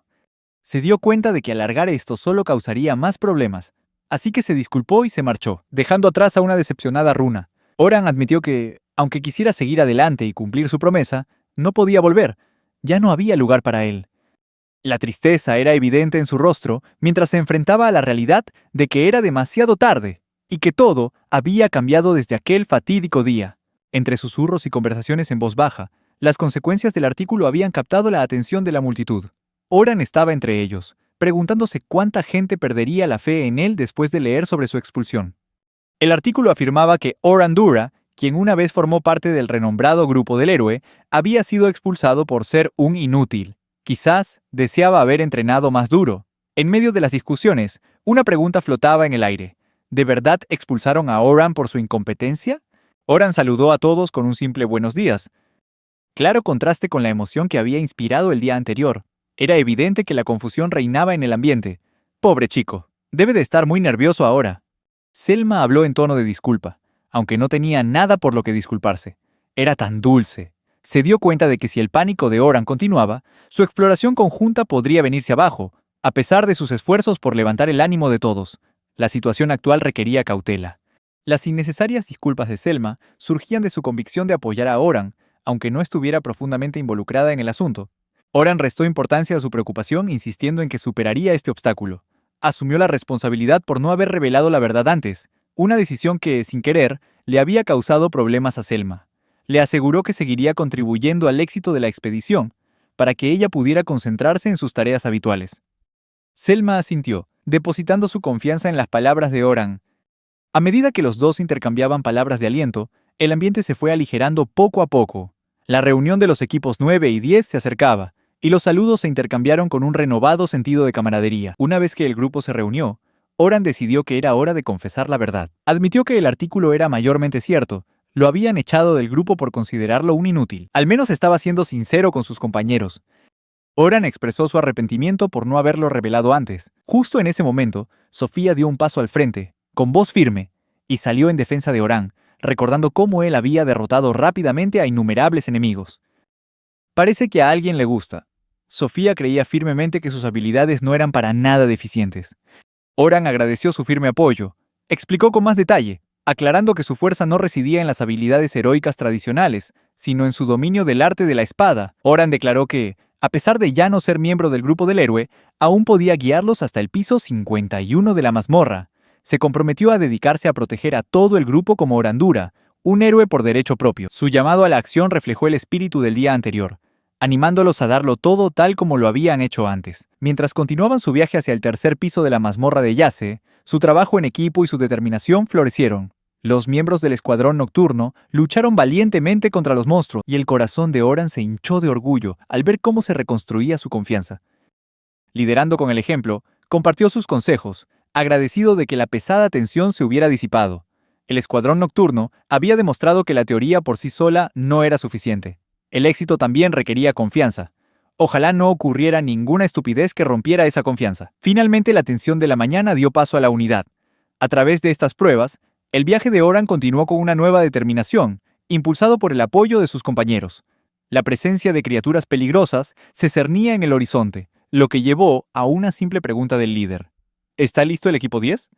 Se dio cuenta de que alargar esto solo causaría más problemas, así que se disculpó y se marchó, dejando atrás a una decepcionada Runa. Oran admitió que, aunque quisiera seguir adelante y cumplir su promesa, no podía volver. Ya no había lugar para él. La tristeza era evidente en su rostro mientras se enfrentaba a la realidad de que era demasiado tarde y que todo había cambiado desde aquel fatídico día. Entre susurros y conversaciones en voz baja, las consecuencias del artículo habían captado la atención de la multitud. Oran estaba entre ellos, preguntándose cuánta gente perdería la fe en él después de leer sobre su expulsión. El artículo afirmaba que Oran Dura, quien una vez formó parte del renombrado grupo del héroe, había sido expulsado por ser un inútil. Quizás deseaba haber entrenado más duro. En medio de las discusiones, una pregunta flotaba en el aire. ¿De verdad expulsaron a Oran por su incompetencia? Oran saludó a todos con un simple buenos días. Claro contraste con la emoción que había inspirado el día anterior. Era evidente que la confusión reinaba en el ambiente. Pobre chico, debe de estar muy nervioso ahora. Selma habló en tono de disculpa, aunque no tenía nada por lo que disculparse. Era tan dulce. Se dio cuenta de que si el pánico de Oran continuaba, su exploración conjunta podría venirse abajo, a pesar de sus esfuerzos por levantar el ánimo de todos. La situación actual requería cautela. Las innecesarias disculpas de Selma surgían de su convicción de apoyar a Oran, aunque no estuviera profundamente involucrada en el asunto. Oran restó importancia a su preocupación insistiendo en que superaría este obstáculo. Asumió la responsabilidad por no haber revelado la verdad antes, una decisión que, sin querer, le había causado problemas a Selma. Le aseguró que seguiría contribuyendo al éxito de la expedición, para que ella pudiera concentrarse en sus tareas habituales. Selma asintió, depositando su confianza en las palabras de Oran. A medida que los dos intercambiaban palabras de aliento, el ambiente se fue aligerando poco a poco. La reunión de los equipos 9 y 10 se acercaba, y los saludos se intercambiaron con un renovado sentido de camaradería. Una vez que el grupo se reunió, Oran decidió que era hora de confesar la verdad. Admitió que el artículo era mayormente cierto. Lo habían echado del grupo por considerarlo un inútil. Al menos estaba siendo sincero con sus compañeros. Oran expresó su arrepentimiento por no haberlo revelado antes. Justo en ese momento, Sofía dio un paso al frente, con voz firme, y salió en defensa de Oran, recordando cómo él había derrotado rápidamente a innumerables enemigos. Parece que a alguien le gusta. Sofía creía firmemente que sus habilidades no eran para nada deficientes. Oran agradeció su firme apoyo. Explicó con más detalle, aclarando que su fuerza no residía en las habilidades heroicas tradicionales, sino en su dominio del arte de la espada. Oran declaró que, a pesar de ya no ser miembro del grupo del héroe, aún podía guiarlos hasta el piso 51 de la mazmorra. Se comprometió a dedicarse a proteger a todo el grupo como Orandura, un héroe por derecho propio. Su llamado a la acción reflejó el espíritu del día anterior, animándolos a darlo todo tal como lo habían hecho antes. Mientras continuaban su viaje hacia el tercer piso de la mazmorra de Yace, su trabajo en equipo y su determinación florecieron. Los miembros del escuadrón nocturno lucharon valientemente contra los monstruos, y el corazón de Oran se hinchó de orgullo al ver cómo se reconstruía su confianza. Liderando con el ejemplo, compartió sus consejos, agradecido de que la pesada tensión se hubiera disipado. El escuadrón nocturno había demostrado que la teoría por sí sola no era suficiente. El éxito también requería confianza. Ojalá no ocurriera ninguna estupidez que rompiera esa confianza. Finalmente, la tensión de la mañana dio paso a la unidad. A través de estas pruebas, el viaje de Oran continuó con una nueva determinación, impulsado por el apoyo de sus compañeros. La presencia de criaturas peligrosas se cernía en el horizonte, lo que llevó a una simple pregunta del líder. ¿Está listo el equipo 10?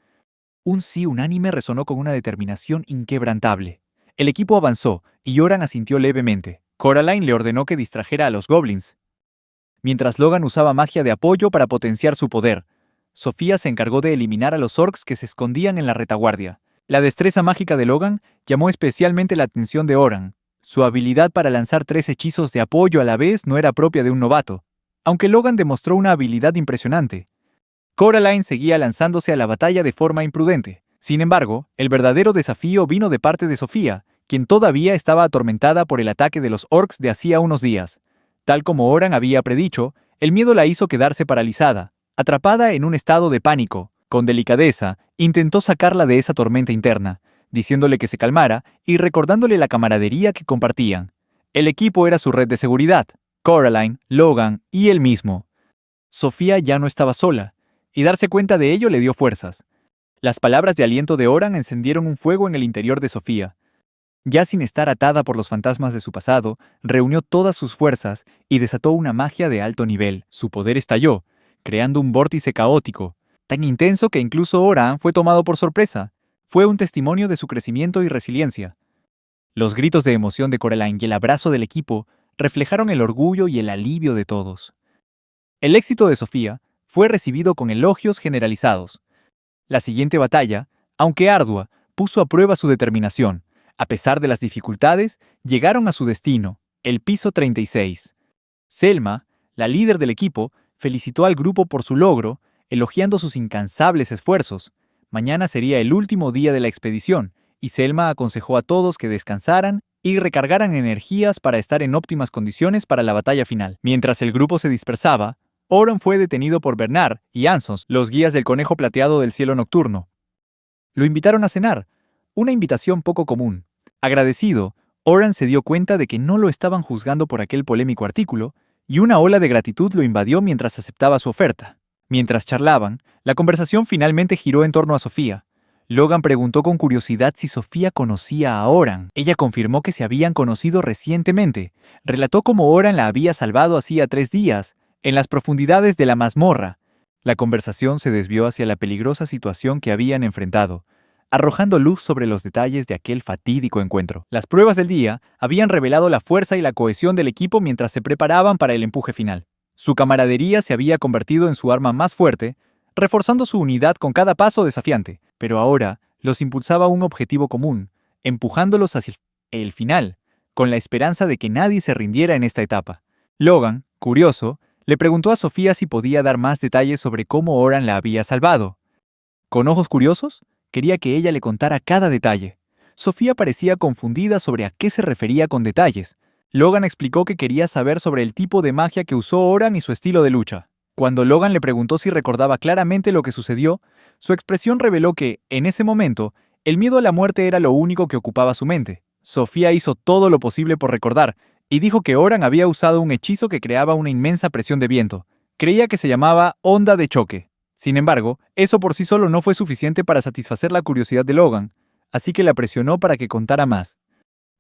Un sí unánime resonó con una determinación inquebrantable. El equipo avanzó y Oran asintió levemente. Coraline le ordenó que distrajera a los goblins, mientras Logan usaba magia de apoyo para potenciar su poder. Sofía se encargó de eliminar a los orcs que se escondían en la retaguardia. La destreza mágica de Logan llamó especialmente la atención de Oran. Su habilidad para lanzar 3 hechizos de apoyo a la vez no era propia de un novato, aunque Logan demostró una habilidad impresionante. Coraline seguía lanzándose a la batalla de forma imprudente. Sin embargo, el verdadero desafío vino de parte de Sofía, quien todavía estaba atormentada por el ataque de los orcs de hacía unos días. Tal como Oran había predicho, el miedo la hizo quedarse paralizada, atrapada en un estado de pánico. Con delicadeza, intentó sacarla de esa tormenta interna, diciéndole que se calmara y recordándole la camaradería que compartían. El equipo era su red de seguridad: Coraline, Logan y él mismo. Sofía ya no estaba sola, y darse cuenta de ello le dio fuerzas. Las palabras de aliento de Oran encendieron un fuego en el interior de Sofía. Ya sin estar atada por los fantasmas de su pasado, reunió todas sus fuerzas y desató una magia de alto nivel. Su poder estalló, creando un vórtice caótico, tan intenso que incluso Oran fue tomado por sorpresa. Fue un testimonio de su crecimiento y resiliencia. Los gritos de emoción de Coraline y el abrazo del equipo reflejaron el orgullo y el alivio de todos. El éxito de Sofía fue recibido con elogios generalizados. La siguiente batalla, aunque ardua, puso a prueba su determinación. A pesar de las dificultades, llegaron a su destino, el piso 36. Selma, la líder del equipo, felicitó al grupo por su logro, elogiando sus incansables esfuerzos. Mañana sería el último día de la expedición, y Selma aconsejó a todos que descansaran y recargaran energías para estar en óptimas condiciones para la batalla final. Mientras el grupo se dispersaba, Oran fue detenido por Bernard y Ansons, los guías del conejo plateado del cielo nocturno. Lo invitaron a cenar, una invitación poco común. Agradecido, Oran se dio cuenta de que no lo estaban juzgando por aquel polémico artículo, y una ola de gratitud lo invadió mientras aceptaba su oferta. Mientras charlaban, la conversación finalmente giró en torno a Sofía. Logan preguntó con curiosidad si Sofía conocía a Oran. Ella confirmó que se habían conocido recientemente. Relató cómo Oran la había salvado hacía 3 días, en las profundidades de la mazmorra. La conversación se desvió hacia la peligrosa situación que habían enfrentado, arrojando luz sobre los detalles de aquel fatídico encuentro. Las pruebas del día habían revelado la fuerza y la cohesión del equipo mientras se preparaban para el empuje final. Su camaradería se había convertido en su arma más fuerte, reforzando su unidad con cada paso desafiante, pero ahora los impulsaba un objetivo común, empujándolos hacia el final, con la esperanza de que nadie se rindiera en esta etapa. Logan, curioso, le preguntó a Sofía si podía dar más detalles sobre cómo Oran la había salvado. Con ojos curiosos, quería que ella le contara cada detalle. Sofía parecía confundida sobre a qué se refería con detalles. Logan explicó que quería saber sobre el tipo de magia que usó Oran y su estilo de lucha. Cuando Logan le preguntó si recordaba claramente lo que sucedió, su expresión reveló que, en ese momento, el miedo a la muerte era lo único que ocupaba su mente. Sofía hizo todo lo posible por recordar, y dijo que Oran había usado un hechizo que creaba una inmensa presión de viento. Creía que se llamaba onda de choque. Sin embargo, eso por sí solo no fue suficiente para satisfacer la curiosidad de Logan, así que la presionó para que contara más.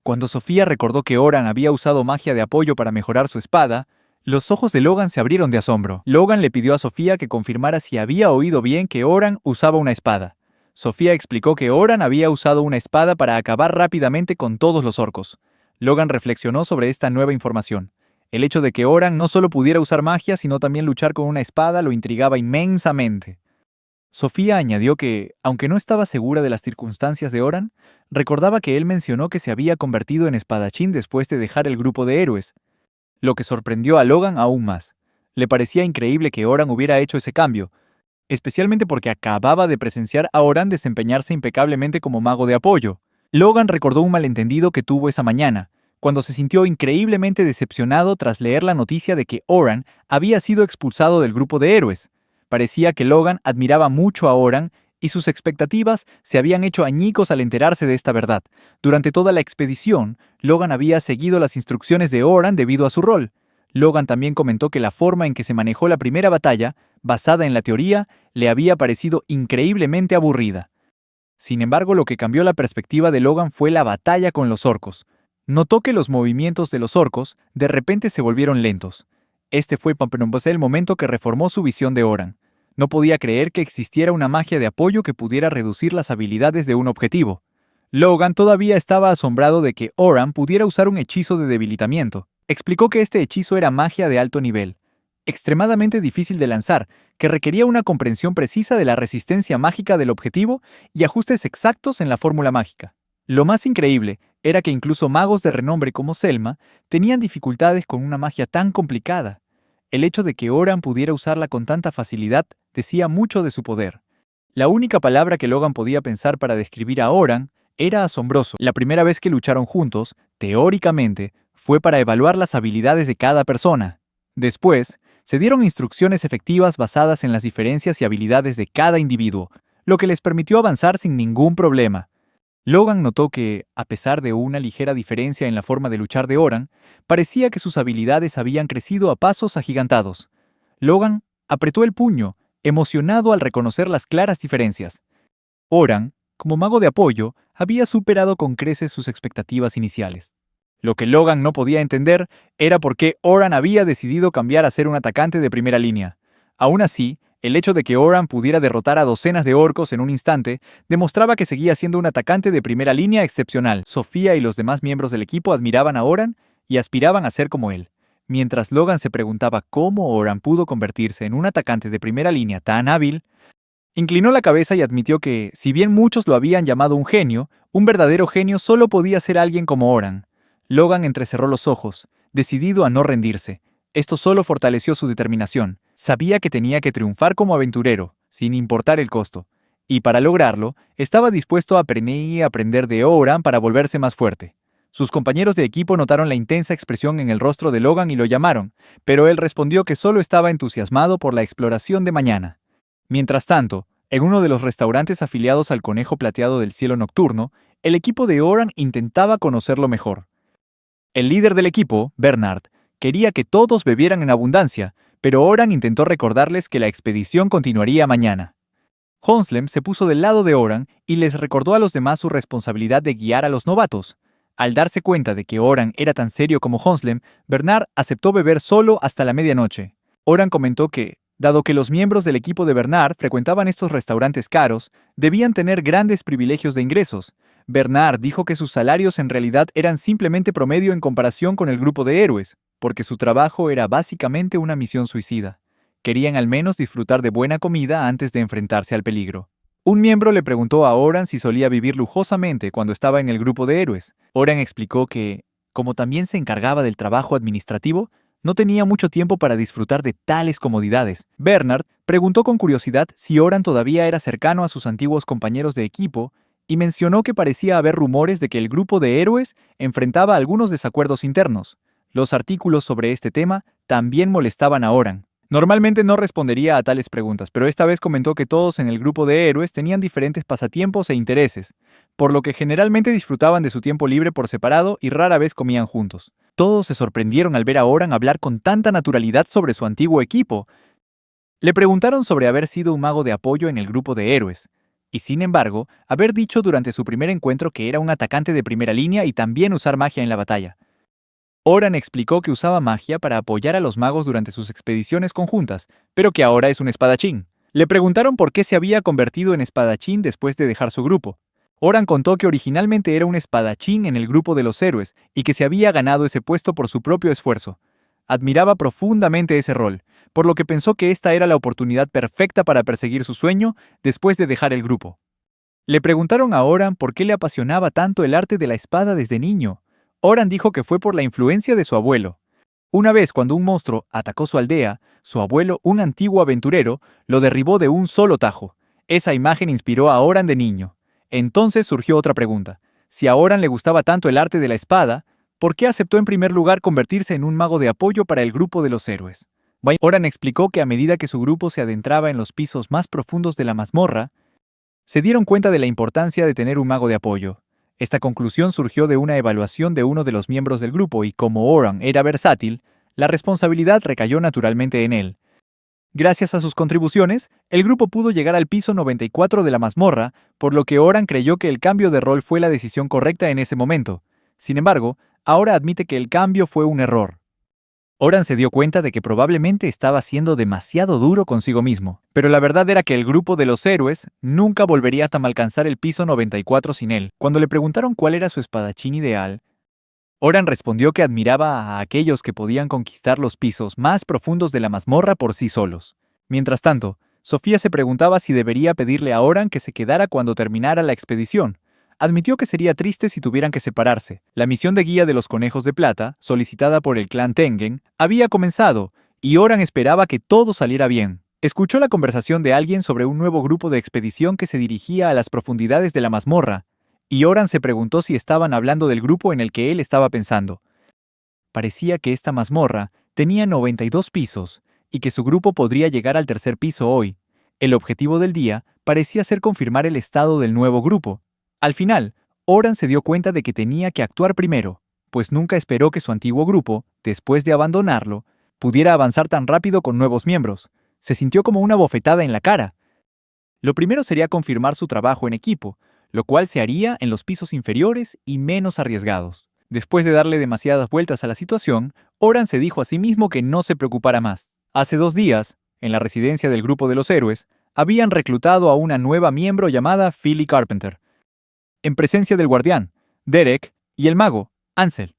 Cuando Sofía recordó que Oran había usado magia de apoyo para mejorar su espada, los ojos de Logan se abrieron de asombro. Logan le pidió a Sofía que confirmara si había oído bien que Oran usaba una espada. Sofía explicó que Oran había usado una espada para acabar rápidamente con todos los orcos. Logan reflexionó sobre esta nueva información. El hecho de que Oran no solo pudiera usar magia, sino también luchar con una espada lo intrigaba inmensamente. Sofía añadió que, aunque no estaba segura de las circunstancias de Oran, recordaba que él mencionó que se había convertido en espadachín después de dejar el grupo de héroes, lo que sorprendió a Logan aún más. Le parecía increíble que Oran hubiera hecho ese cambio, especialmente porque acababa de presenciar a Oran desempeñarse impecablemente como mago de apoyo. Logan recordó un malentendido que tuvo esa mañana, cuando se sintió increíblemente decepcionado tras leer la noticia de que Oran había sido expulsado del grupo de héroes. Parecía que Logan admiraba mucho a Oran y sus expectativas se habían hecho añicos al enterarse de esta verdad. Durante toda la expedición, Logan había seguido las instrucciones de Oran debido a su rol. Logan también comentó que la forma en que se manejó la primera batalla, basada en la teoría, le había parecido increíblemente aburrida. Sin embargo, lo que cambió la perspectiva de Logan fue la batalla con los orcos. Notó que los movimientos de los orcos de repente se volvieron lentos. Este fue el momento que reformó su visión de Oran. No podía creer que existiera una magia de apoyo que pudiera reducir las habilidades de un objetivo. Logan todavía estaba asombrado de que Oran pudiera usar un hechizo de debilitamiento. Explicó que este hechizo era magia de alto nivel, extremadamente difícil de lanzar, que requería una comprensión precisa de la resistencia mágica del objetivo y ajustes exactos en la fórmula mágica. Lo más increíble era que incluso magos de renombre como Selma tenían dificultades con una magia tan complicada. El hecho de que Oran pudiera usarla con tanta facilidad decía mucho de su poder. La única palabra que Logan podía pensar para describir a Oran era asombroso. La primera vez que lucharon juntos, teóricamente, fue para evaluar las habilidades de cada persona. Después, se dieron instrucciones efectivas basadas en las diferencias y habilidades de cada individuo, lo que les permitió avanzar sin ningún problema. Logan notó que, a pesar de una ligera diferencia en la forma de luchar de Oran, parecía que sus habilidades habían crecido a pasos agigantados. Logan apretó el puño, emocionado al reconocer las claras diferencias. Oran, como mago de apoyo, había superado con creces sus expectativas iniciales. Lo que Logan no podía entender era por qué Oran había decidido cambiar a ser un atacante de primera línea. Aún así, el hecho de que Oran pudiera derrotar a docenas de orcos en un instante demostraba que seguía siendo un atacante de primera línea excepcional. Sofía y los demás miembros del equipo admiraban a Oran y aspiraban a ser como él. Mientras Logan se preguntaba cómo Oran pudo convertirse en un atacante de primera línea tan hábil, inclinó la cabeza y admitió que, si bien muchos lo habían llamado un verdadero genio solo podía ser alguien como Oran. Logan entrecerró los ojos, decidido a no rendirse. Esto solo fortaleció su determinación. Sabía que tenía que triunfar como aventurero, sin importar el costo. Y para lograrlo, estaba dispuesto a aprender de Oran para volverse más fuerte. Sus compañeros de equipo notaron la intensa expresión en el rostro de Logan y lo llamaron, pero él respondió que solo estaba entusiasmado por la exploración de mañana. Mientras tanto, en uno de los restaurantes afiliados al Conejo Plateado del Cielo Nocturno, el equipo de Oran intentaba conocerlo mejor. El líder del equipo, Bernard, quería que todos bebieran en abundancia, pero Oran intentó recordarles que la expedición continuaría mañana. Honslem se puso del lado de Oran y les recordó a los demás su responsabilidad de guiar a los novatos. Al darse cuenta de que Oran era tan serio como Honslem, Bernard aceptó beber solo hasta la medianoche. Oran comentó que, dado que los miembros del equipo de Bernard frecuentaban estos restaurantes caros, debían tener grandes privilegios de ingresos. Bernard dijo que sus salarios en realidad eran simplemente promedio en comparación con el grupo de héroes, porque su trabajo era básicamente una misión suicida. Querían al menos disfrutar de buena comida antes de enfrentarse al peligro. Un miembro le preguntó a Oran si solía vivir lujosamente cuando estaba en el grupo de héroes. Oran explicó que, como también se encargaba del trabajo administrativo, no tenía mucho tiempo para disfrutar de tales comodidades. Bernard preguntó con curiosidad si Oran todavía era cercano a sus antiguos compañeros de equipo y mencionó que parecía haber rumores de que el grupo de héroes enfrentaba algunos desacuerdos internos. Los artículos sobre este tema también molestaban a Oran. Normalmente no respondería a tales preguntas, pero esta vez comentó que todos en el grupo de héroes tenían diferentes pasatiempos e intereses, por lo que generalmente disfrutaban de su tiempo libre por separado y rara vez comían juntos. Todos se sorprendieron al ver a Oran hablar con tanta naturalidad sobre su antiguo equipo. Le preguntaron sobre haber sido un mago de apoyo en el grupo de héroes, y sin embargo, haber dicho durante su primer encuentro que era un atacante de primera línea y también usar magia en la batalla. Oran explicó que usaba magia para apoyar a los magos durante sus expediciones conjuntas, pero que ahora es un espadachín. Le preguntaron por qué se había convertido en espadachín después de dejar su grupo. Oran contó que originalmente era un espadachín en el grupo de los héroes y que se había ganado ese puesto por su propio esfuerzo. Admiraba profundamente ese rol, por lo que pensó que esta era la oportunidad perfecta para perseguir su sueño después de dejar el grupo. Le preguntaron a Oran por qué le apasionaba tanto el arte de la espada desde niño. Oran dijo que fue por la influencia de su abuelo. Una vez cuando un monstruo atacó su aldea, su abuelo, un antiguo aventurero, lo derribó de un solo tajo. Esa imagen inspiró a Oran de niño. Entonces surgió otra pregunta. Si a Oran le gustaba tanto el arte de la espada, ¿por qué aceptó en primer lugar convertirse en un mago de apoyo para el grupo de los héroes? Oran explicó que a medida que su grupo se adentraba en los pisos más profundos de la mazmorra, se dieron cuenta de la importancia de tener un mago de apoyo. Esta conclusión surgió de una evaluación de uno de los miembros del grupo y como Oran era versátil, la responsabilidad recayó naturalmente en él. Gracias a sus contribuciones, el grupo pudo llegar al piso 94 de la mazmorra, por lo que Oran creyó que el cambio de rol fue la decisión correcta en ese momento. Sin embargo, ahora admite que el cambio fue un error. Oran se dio cuenta de que probablemente estaba siendo demasiado duro consigo mismo, pero la verdad era que el grupo de los héroes nunca volvería a alcanzar el piso 94 sin él. Cuando le preguntaron cuál era su espadachín ideal, Oran respondió que admiraba a aquellos que podían conquistar los pisos más profundos de la mazmorra por sí solos. Mientras tanto, Sofía se preguntaba si debería pedirle a Oran que se quedara cuando terminara la expedición. Admitió que sería triste si tuvieran que separarse. La misión de guía de los conejos de plata, solicitada por el clan Tengen, había comenzado, y Oran esperaba que todo saliera bien. Escuchó la conversación de alguien sobre un nuevo grupo de expedición que se dirigía a las profundidades de la mazmorra, y Oran se preguntó si estaban hablando del grupo en el que él estaba pensando. Parecía que esta mazmorra tenía 92 pisos, y que su grupo podría llegar al tercer piso hoy. El objetivo del día parecía ser confirmar el estado del nuevo grupo. Al final, Oran se dio cuenta de que tenía que actuar primero, pues nunca esperó que su antiguo grupo, después de abandonarlo, pudiera avanzar tan rápido con nuevos miembros. Se sintió como una bofetada en la cara. Lo primero sería confirmar su trabajo en equipo, lo cual se haría en los pisos inferiores y menos arriesgados. Después de darle demasiadas vueltas a la situación, Oran se dijo a sí mismo que no se preocupara más. Hace 2 días, en la residencia del grupo de los héroes, habían reclutado a una nueva miembro llamada Philly Carpenter, en presencia del guardián, Derek, y el mago, Ansel.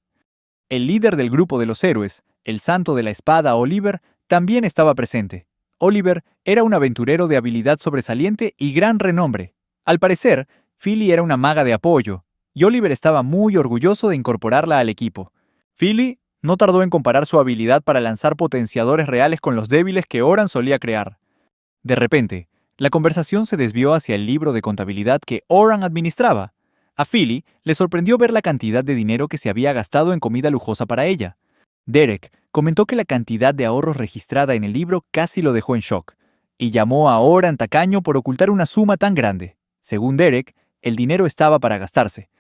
El líder del grupo de los héroes, el santo de la espada Oliver, también estaba presente. Oliver era un aventurero de habilidad sobresaliente y gran renombre. Al parecer, Philly era una maga de apoyo, y Oliver estaba muy orgulloso de incorporarla al equipo. Philly no tardó en comparar su habilidad para lanzar potenciadores reales con los débiles que Oran solía crear. De repente, la conversación se desvió hacia el libro de contabilidad que Oran administraba. A Philly le sorprendió ver la cantidad de dinero que se había gastado en comida lujosa para ella. Derek comentó que la cantidad de ahorros registrada en el libro casi lo dejó en shock, y llamó a Oran tacaño por ocultar una suma tan grande. Según Derek, el dinero estaba para gastarse.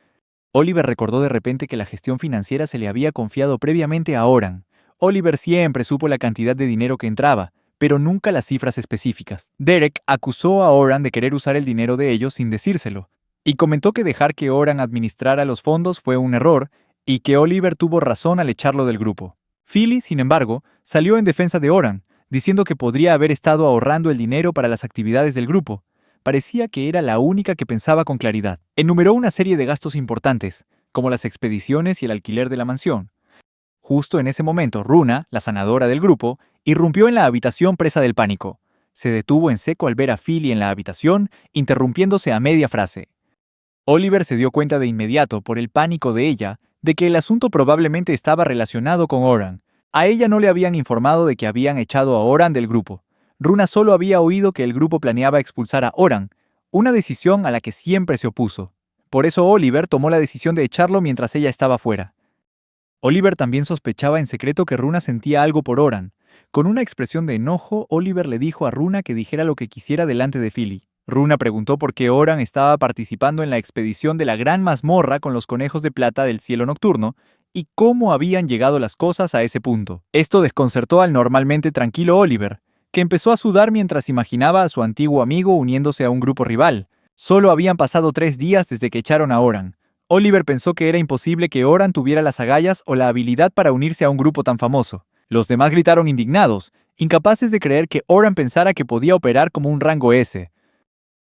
Oliver recordó de repente que la gestión financiera se le había confiado previamente a Oran. Oliver siempre supo la cantidad de dinero que entraba, pero nunca las cifras específicas. Derek acusó a Oran de querer usar el dinero de ellos sin decírselo, y comentó que dejar que Oran administrara los fondos fue un error, y que Oliver tuvo razón al echarlo del grupo. Philly, sin embargo, salió en defensa de Oran, diciendo que podría haber estado ahorrando el dinero para las actividades del grupo. Parecía que era la única que pensaba con claridad. Enumeró una serie de gastos importantes, como las expediciones y el alquiler de la mansión. Justo en ese momento, Runa, la sanadora del grupo, irrumpió en la habitación presa del pánico. Se detuvo en seco al ver a Philly en la habitación, interrumpiéndose a media frase. Oliver se dio cuenta de inmediato, por el pánico de ella, de que el asunto probablemente estaba relacionado con Oran. A ella no le habían informado de que habían echado a Oran del grupo. Runa solo había oído que el grupo planeaba expulsar a Oran, una decisión a la que siempre se opuso. Por eso Oliver tomó la decisión de echarlo mientras ella estaba fuera. Oliver también sospechaba en secreto que Runa sentía algo por Oran. Con una expresión de enojo, Oliver le dijo a Runa que dijera lo que quisiera delante de Philly. Runa preguntó por qué Oran estaba participando en la expedición de la gran mazmorra con los conejos de plata del cielo nocturno y cómo habían llegado las cosas a ese punto. Esto desconcertó al normalmente tranquilo Oliver, que empezó a sudar mientras imaginaba a su antiguo amigo uniéndose a un grupo rival. Solo habían pasado 3 días desde que echaron a Oran. Oliver pensó que era imposible que Oran tuviera las agallas o la habilidad para unirse a un grupo tan famoso. Los demás gritaron indignados, incapaces de creer que Oran pensara que podía operar como un rango S.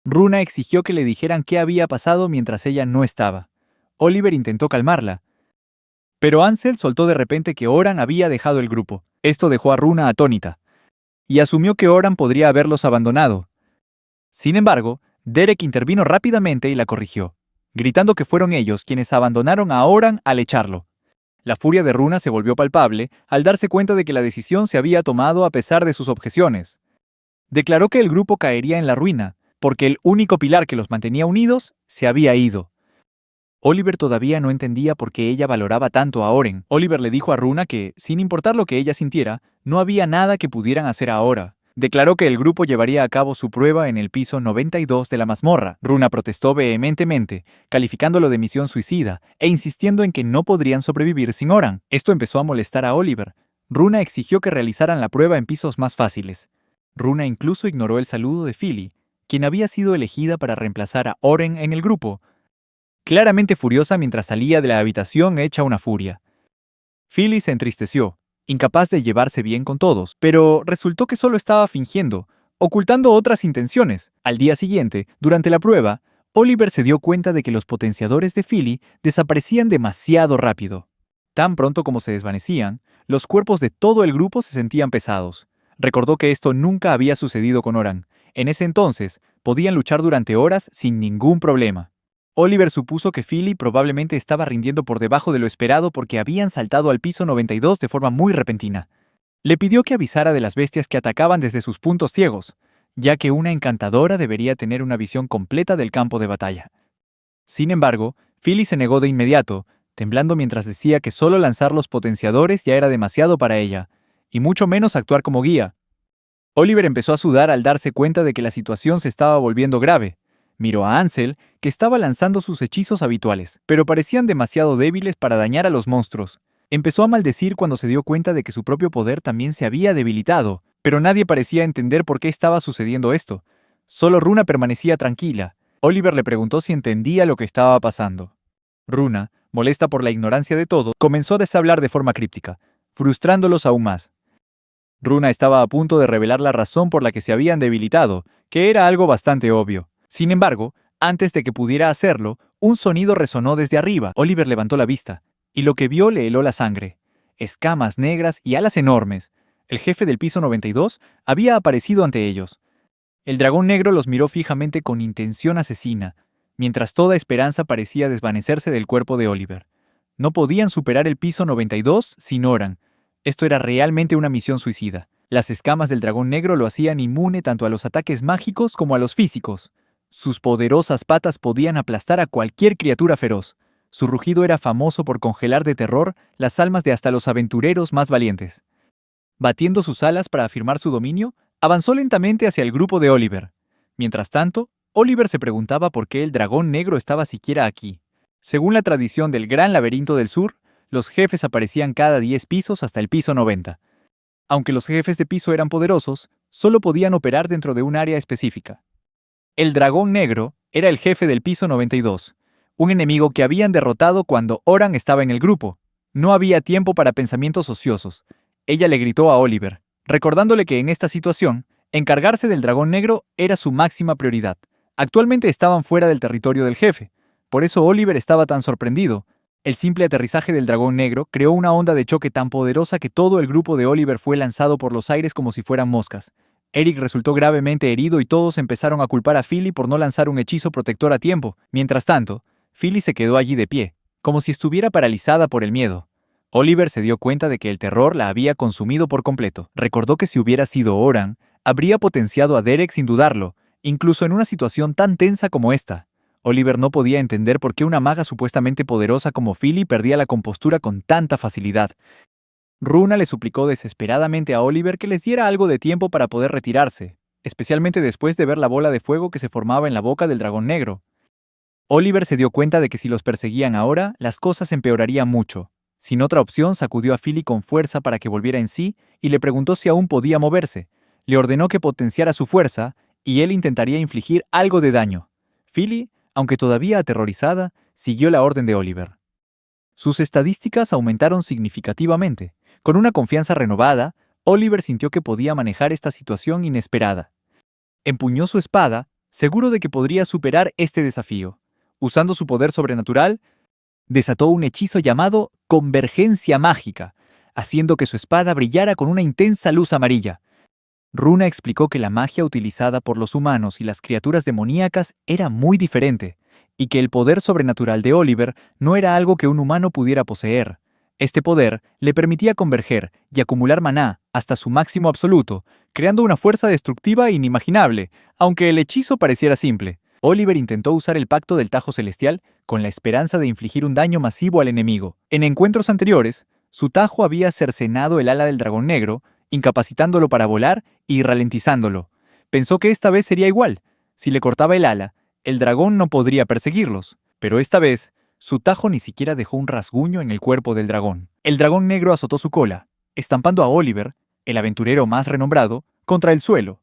Runa exigió que le dijeran qué había pasado mientras ella no estaba. Oliver intentó calmarla, pero Ansel soltó de repente que Oran había dejado el grupo. Esto dejó a Runa atónita, y asumió que Oran podría haberlos abandonado. Sin embargo, Derek intervino rápidamente y la corrigió, gritando que fueron ellos quienes abandonaron a Oran al echarlo. La furia de Runa se volvió palpable al darse cuenta de que la decisión se había tomado a pesar de sus objeciones. Declaró que el grupo caería en la ruina, porque el único pilar que los mantenía unidos se había ido. Oliver todavía no entendía por qué ella valoraba tanto a Oren. Oliver le dijo a Runa que, sin importar lo que ella sintiera, no había nada que pudieran hacer ahora. Declaró que el grupo llevaría a cabo su prueba en el piso 92 de la mazmorra. Runa protestó vehementemente, calificándolo de misión suicida e insistiendo en que no podrían sobrevivir sin Oran. Esto empezó a molestar a Oliver. Runa exigió que realizaran la prueba en pisos más fáciles. Runa incluso ignoró el saludo de Philly, quien había sido elegida para reemplazar a Oren en el grupo, claramente furiosa mientras salía de la habitación hecha una furia. Philly se entristeció, incapaz de llevarse bien con todos, pero resultó que solo estaba fingiendo, ocultando otras intenciones. Al día siguiente, durante la prueba, Oliver se dio cuenta de que los potenciadores de Philly desaparecían demasiado rápido. Tan pronto como se desvanecían, los cuerpos de todo el grupo se sentían pesados. Recordó que esto nunca había sucedido con Oran. En ese entonces, podían luchar durante horas sin ningún problema. Oliver supuso que Philly probablemente estaba rindiendo por debajo de lo esperado porque habían saltado al piso 92 de forma muy repentina. Le pidió que avisara de las bestias que atacaban desde sus puntos ciegos, ya que una encantadora debería tener una visión completa del campo de batalla. Sin embargo, Philly se negó de inmediato, temblando mientras decía que solo lanzar los potenciadores ya era demasiado para ella, y mucho menos actuar como guía. Oliver empezó a sudar al darse cuenta de que la situación se estaba volviendo grave. Miró a Ansel, que estaba lanzando sus hechizos habituales, pero parecían demasiado débiles para dañar a los monstruos. Empezó a maldecir cuando se dio cuenta de que su propio poder también se había debilitado, pero nadie parecía entender por qué estaba sucediendo esto. Solo Runa permanecía tranquila. Oliver le preguntó si entendía lo que estaba pasando. Runa, molesta por la ignorancia de todo, comenzó a deshablar de forma críptica, frustrándolos aún más. Runa estaba a punto de revelar la razón por la que se habían debilitado, que era algo bastante obvio. Sin embargo, antes de que pudiera hacerlo, un sonido resonó desde arriba. Oliver levantó la vista, y lo que vio le heló la sangre. Escamas negras y alas enormes. El jefe del piso 92 había aparecido ante ellos. El dragón negro los miró fijamente con intención asesina, mientras toda esperanza parecía desvanecerse del cuerpo de Oliver. No podían superar el piso 92 sin Oran. Esto era realmente una misión suicida. Las escamas del dragón negro lo hacían inmune tanto a los ataques mágicos como a los físicos. Sus poderosas patas podían aplastar a cualquier criatura feroz. Su rugido era famoso por congelar de terror las almas de hasta los aventureros más valientes. Batiendo sus alas para afirmar su dominio, avanzó lentamente hacia el grupo de Oliver. Mientras tanto, Oliver se preguntaba por qué el dragón negro estaba siquiera aquí. Según la tradición del Gran Laberinto del Sur, los jefes aparecían cada 10 pisos hasta el piso 90. Aunque los jefes de piso eran poderosos, solo podían operar dentro de un área específica. El dragón negro era el jefe del piso 92, un enemigo que habían derrotado cuando Oran estaba en el grupo. No había tiempo para pensamientos ociosos. Ella le gritó a Oliver, recordándole que en esta situación, encargarse del dragón negro era su máxima prioridad. Actualmente estaban fuera del territorio del jefe. Por eso Oliver estaba tan sorprendido. El simple aterrizaje del dragón negro creó una onda de choque tan poderosa que todo el grupo de Oliver fue lanzado por los aires como si fueran moscas. Eric resultó gravemente herido y todos empezaron a culpar a Philly por no lanzar un hechizo protector a tiempo. Mientras tanto, Philly se quedó allí de pie, como si estuviera paralizada por el miedo. Oliver se dio cuenta de que el terror la había consumido por completo. Recordó que si hubiera sido Oran, habría potenciado a Derek sin dudarlo, incluso en una situación tan tensa como esta. Oliver no podía entender por qué una maga supuestamente poderosa como Philly perdía la compostura con tanta facilidad. Runa le suplicó desesperadamente a Oliver que les diera algo de tiempo para poder retirarse, especialmente después de ver la bola de fuego que se formaba en la boca del dragón negro. Oliver se dio cuenta de que si los perseguían ahora, las cosas empeorarían mucho. Sin otra opción, sacudió a Philly con fuerza para que volviera en sí y le preguntó si aún podía moverse. Le ordenó que potenciara su fuerza y él intentaría infligir algo de daño. Philly, aunque todavía aterrorizada, siguió la orden de Oliver. Sus estadísticas aumentaron significativamente. Con una confianza renovada, Oliver sintió que podía manejar esta situación inesperada. Empuñó su espada, seguro de que podría superar este desafío. Usando su poder sobrenatural, desató un hechizo llamado Convergencia Mágica, haciendo que su espada brillara con una intensa luz amarilla. Runa explicó que la magia utilizada por los humanos y las criaturas demoníacas era muy diferente, y que el poder sobrenatural de Oliver no era algo que un humano pudiera poseer. Este poder le permitía converger y acumular maná hasta su máximo absoluto, creando una fuerza destructiva inimaginable, aunque el hechizo pareciera simple. Oliver intentó usar el pacto del Tajo Celestial con la esperanza de infligir un daño masivo al enemigo. En encuentros anteriores, su tajo había cercenado el ala del dragón negro, incapacitándolo para volar y ralentizándolo. Pensó que esta vez sería igual. Si le cortaba el ala, el dragón no podría perseguirlos. Pero esta vez, su tajo ni siquiera dejó un rasguño en el cuerpo del dragón. El dragón negro azotó su cola, estampando a Oliver, el aventurero más renombrado, contra el suelo.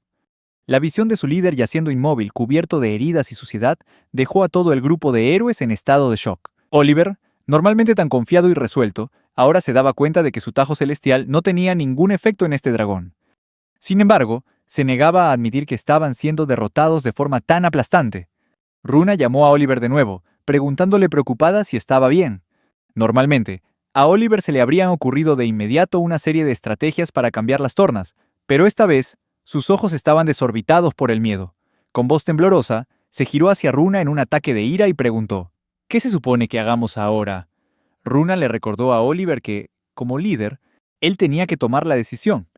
La visión de su líder yaciendo inmóvil, cubierto de heridas y suciedad, dejó a todo el grupo de héroes en estado de shock. Oliver, normalmente tan confiado y resuelto, ahora se daba cuenta de que su tajo celestial no tenía ningún efecto en este dragón. Sin embargo, se negaba a admitir que estaban siendo derrotados de forma tan aplastante. Runa llamó a Oliver de nuevo, preguntándole preocupada si estaba bien. Normalmente, a Oliver se le habrían ocurrido de inmediato una serie de estrategias para cambiar las tornas, pero esta vez, sus ojos estaban desorbitados por el miedo. Con voz temblorosa, se giró hacia Runa en un ataque de ira y preguntó: ¿Qué se supone que hagamos ahora? Runa le recordó a Oliver que, como líder, él tenía que tomar la decisión.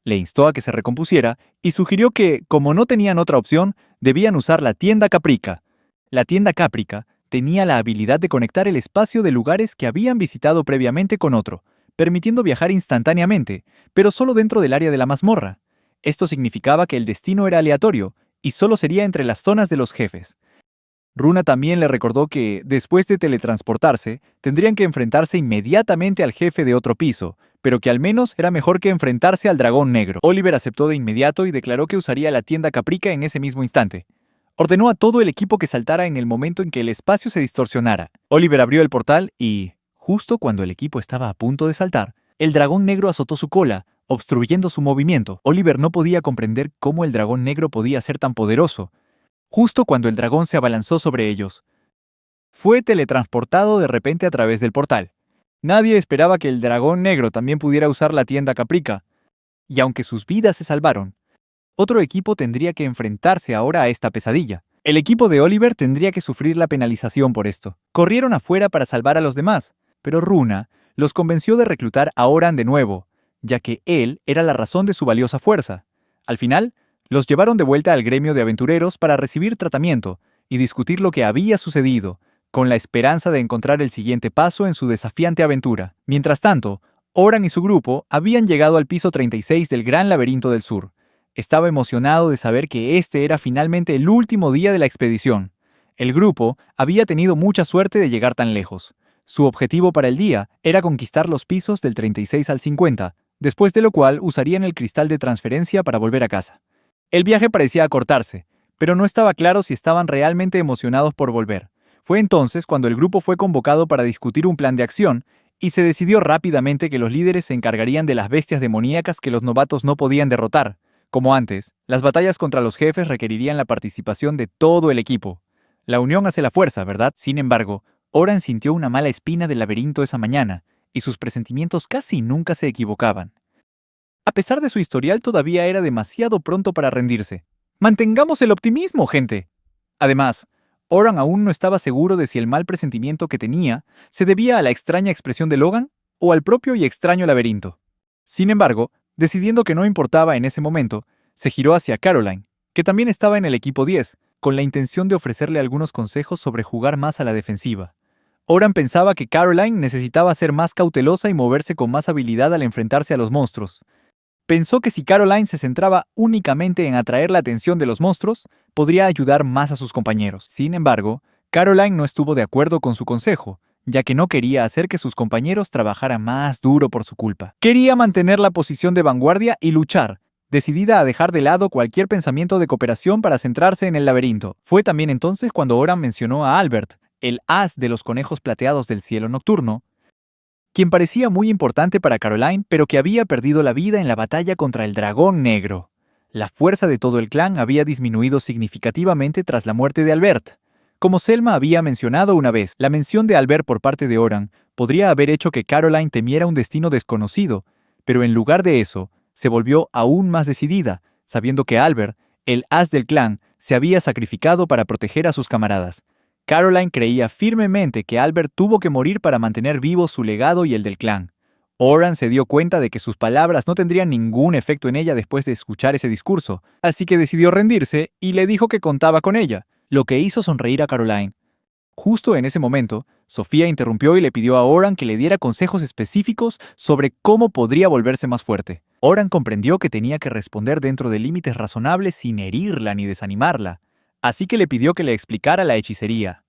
Le instó a que se recompusiera y sugirió que, como no tenían otra opción, debían usar la tienda Caprica. La tienda Caprica tenía la habilidad de conectar el espacio de lugares que habían visitado previamente con otro, permitiendo viajar instantáneamente, pero solo dentro del área de la mazmorra. Esto significaba que el destino era aleatorio y solo sería entre las zonas de los jefes. Runa también le recordó que, después de teletransportarse, tendrían que enfrentarse inmediatamente al jefe de otro piso, pero que al menos era mejor que enfrentarse al dragón negro. Oliver aceptó de inmediato y declaró que usaría la tienda Caprica en ese mismo instante. Ordenó a todo el equipo que saltara en el momento en que el espacio se distorsionara. Oliver abrió el portal y, justo cuando el equipo estaba a punto de saltar, el dragón negro azotó su cola, obstruyendo su movimiento. Oliver no podía comprender cómo el dragón negro podía ser tan poderoso. Justo cuando el dragón se abalanzó sobre ellos, fue teletransportado de repente a través del portal. Nadie esperaba que el dragón negro también pudiera usar la tienda Caprica, y aunque sus vidas se salvaron, otro equipo tendría que enfrentarse ahora a esta pesadilla. El equipo de Oliver tendría que sufrir la penalización por esto. Corrieron afuera para salvar a los demás, pero Runa los convenció de reclutar a Oran de nuevo, ya que él era la razón de su valiosa fuerza. Al final, los llevaron de vuelta al gremio de aventureros para recibir tratamiento y discutir lo que había sucedido, con la esperanza de encontrar el siguiente paso en su desafiante aventura. Mientras tanto, Oran y su grupo habían llegado al piso 36 del Gran Laberinto del Sur. Estaba emocionado de saber que este era finalmente el último día de la expedición. El grupo había tenido mucha suerte de llegar tan lejos. Su objetivo para el día era conquistar los pisos del 36 al 50, después de lo cual usarían el cristal de transferencia para volver a casa. El viaje parecía acortarse, pero no estaba claro si estaban realmente emocionados por volver. Fue entonces cuando el grupo fue convocado para discutir un plan de acción y se decidió rápidamente que los líderes se encargarían de las bestias demoníacas que los novatos no podían derrotar. Como antes, las batallas contra los jefes requerirían la participación de todo el equipo. La unión hace la fuerza, ¿verdad? Sin embargo, Oran sintió una mala espina del laberinto esa mañana, y sus presentimientos casi nunca se equivocaban. A pesar de su historial, todavía era demasiado pronto para rendirse. ¡Mantengamos el optimismo, gente! Además, Oran aún no estaba seguro de si el mal presentimiento que tenía se debía a la extraña expresión de Logan o al propio y extraño laberinto. Sin embargo, decidiendo que no importaba en ese momento, se giró hacia Caroline, que también estaba en el equipo 10, con la intención de ofrecerle algunos consejos sobre jugar más a la defensiva. Oran pensaba que Caroline necesitaba ser más cautelosa y moverse con más habilidad al enfrentarse a los monstruos. Pensó que si Caroline se centraba únicamente en atraer la atención de los monstruos, podría ayudar más a sus compañeros. Sin embargo, Caroline no estuvo de acuerdo con su consejo, ya que no quería hacer que sus compañeros trabajaran más duro por su culpa. Quería mantener la posición de vanguardia y luchar, decidida a dejar de lado cualquier pensamiento de cooperación para centrarse en el laberinto. Fue también entonces cuando Oran mencionó a Albert, el as de los conejos plateados del cielo nocturno, quien parecía muy importante para Caroline, pero que había perdido la vida en la batalla contra el dragón negro. La fuerza de todo el clan había disminuido significativamente tras la muerte de Albert. Como Selma había mencionado una vez, la mención de Albert por parte de Oran podría haber hecho que Caroline temiera un destino desconocido, pero en lugar de eso, se volvió aún más decidida, sabiendo que Albert, el as del clan, se había sacrificado para proteger a sus camaradas. Caroline creía firmemente que Albert tuvo que morir para mantener vivo su legado y el del clan. Oran se dio cuenta de que sus palabras no tendrían ningún efecto en ella después de escuchar ese discurso, así que decidió rendirse y le dijo que contaba con ella, lo que hizo sonreír a Caroline. Justo en ese momento, Sofía interrumpió y le pidió a Oran que le diera consejos específicos sobre cómo podría volverse más fuerte. Oran comprendió que tenía que responder dentro de límites razonables sin herirla ni desanimarla, así que le pidió que le explicara la hechicería.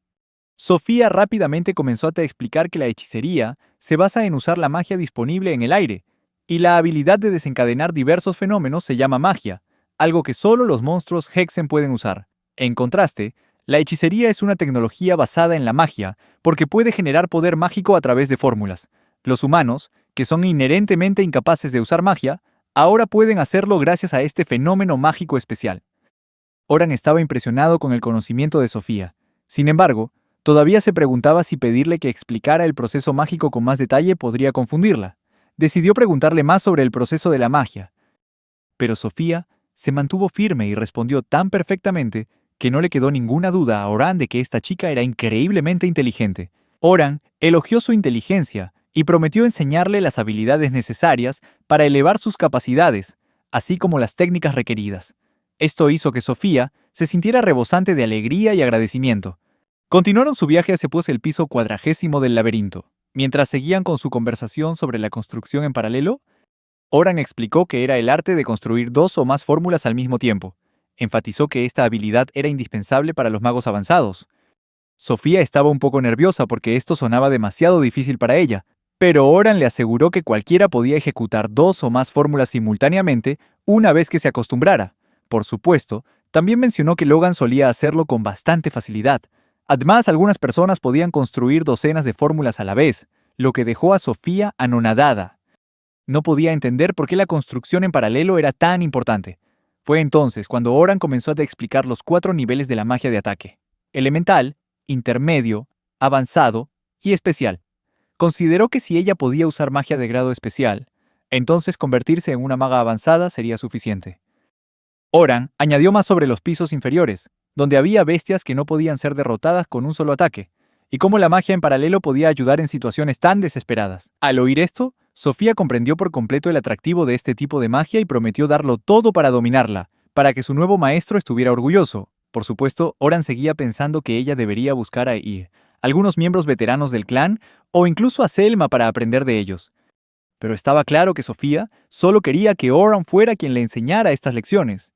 Sofía rápidamente comenzó a explicar que la hechicería se basa en usar la magia disponible en el aire, y la habilidad de desencadenar diversos fenómenos se llama magia, algo que solo los monstruos Hexen pueden usar. En contraste, la hechicería es una tecnología basada en la magia, porque puede generar poder mágico a través de fórmulas. Los humanos, que son inherentemente incapaces de usar magia, ahora pueden hacerlo gracias a este fenómeno mágico especial. Oran estaba impresionado con el conocimiento de Sofía. Sin embargo, todavía se preguntaba si pedirle que explicara el proceso mágico con más detalle podría confundirla. Decidió preguntarle más sobre el proceso de la magia. Pero Sofía se mantuvo firme y respondió tan perfectamente que no le quedó ninguna duda a Oran de que esta chica era increíblemente inteligente. Oran elogió su inteligencia y prometió enseñarle las habilidades necesarias para elevar sus capacidades, así como las técnicas requeridas. Esto hizo que Sofía se sintiera rebosante de alegría y agradecimiento. Continuaron su viaje hacia el piso 40 del laberinto. Mientras seguían con su conversación sobre la construcción en paralelo, Oran explicó que era el arte de construir dos o más fórmulas al mismo tiempo. Enfatizó que esta habilidad era indispensable para los magos avanzados. Sofía estaba un poco nerviosa porque esto sonaba demasiado difícil para ella, pero Oran le aseguró que cualquiera podía ejecutar dos o más fórmulas simultáneamente una vez que se acostumbrara. Por supuesto, también mencionó que Logan solía hacerlo con bastante facilidad. Además, algunas personas podían construir docenas de fórmulas a la vez, lo que dejó a Sofía anonadada. No podía entender por qué la construcción en paralelo era tan importante. Fue entonces cuando Oran comenzó a explicar los 4 niveles de la magia de ataque: elemental, intermedio, avanzado y especial. Consideró que si ella podía usar magia de grado especial, entonces convertirse en una maga avanzada sería suficiente. Oran añadió más sobre los pisos inferiores, donde había bestias que no podían ser derrotadas con un solo ataque, y cómo la magia en paralelo podía ayudar en situaciones tan desesperadas. Al oír esto, Sofía comprendió por completo el atractivo de este tipo de magia y prometió darlo todo para dominarla, para que su nuevo maestro estuviera orgulloso. Por supuesto, Oran seguía pensando que ella debería buscar a algunos miembros veteranos del clan, o incluso a Selma para aprender de ellos. Pero estaba claro que Sofía solo quería que Oran fuera quien le enseñara estas lecciones.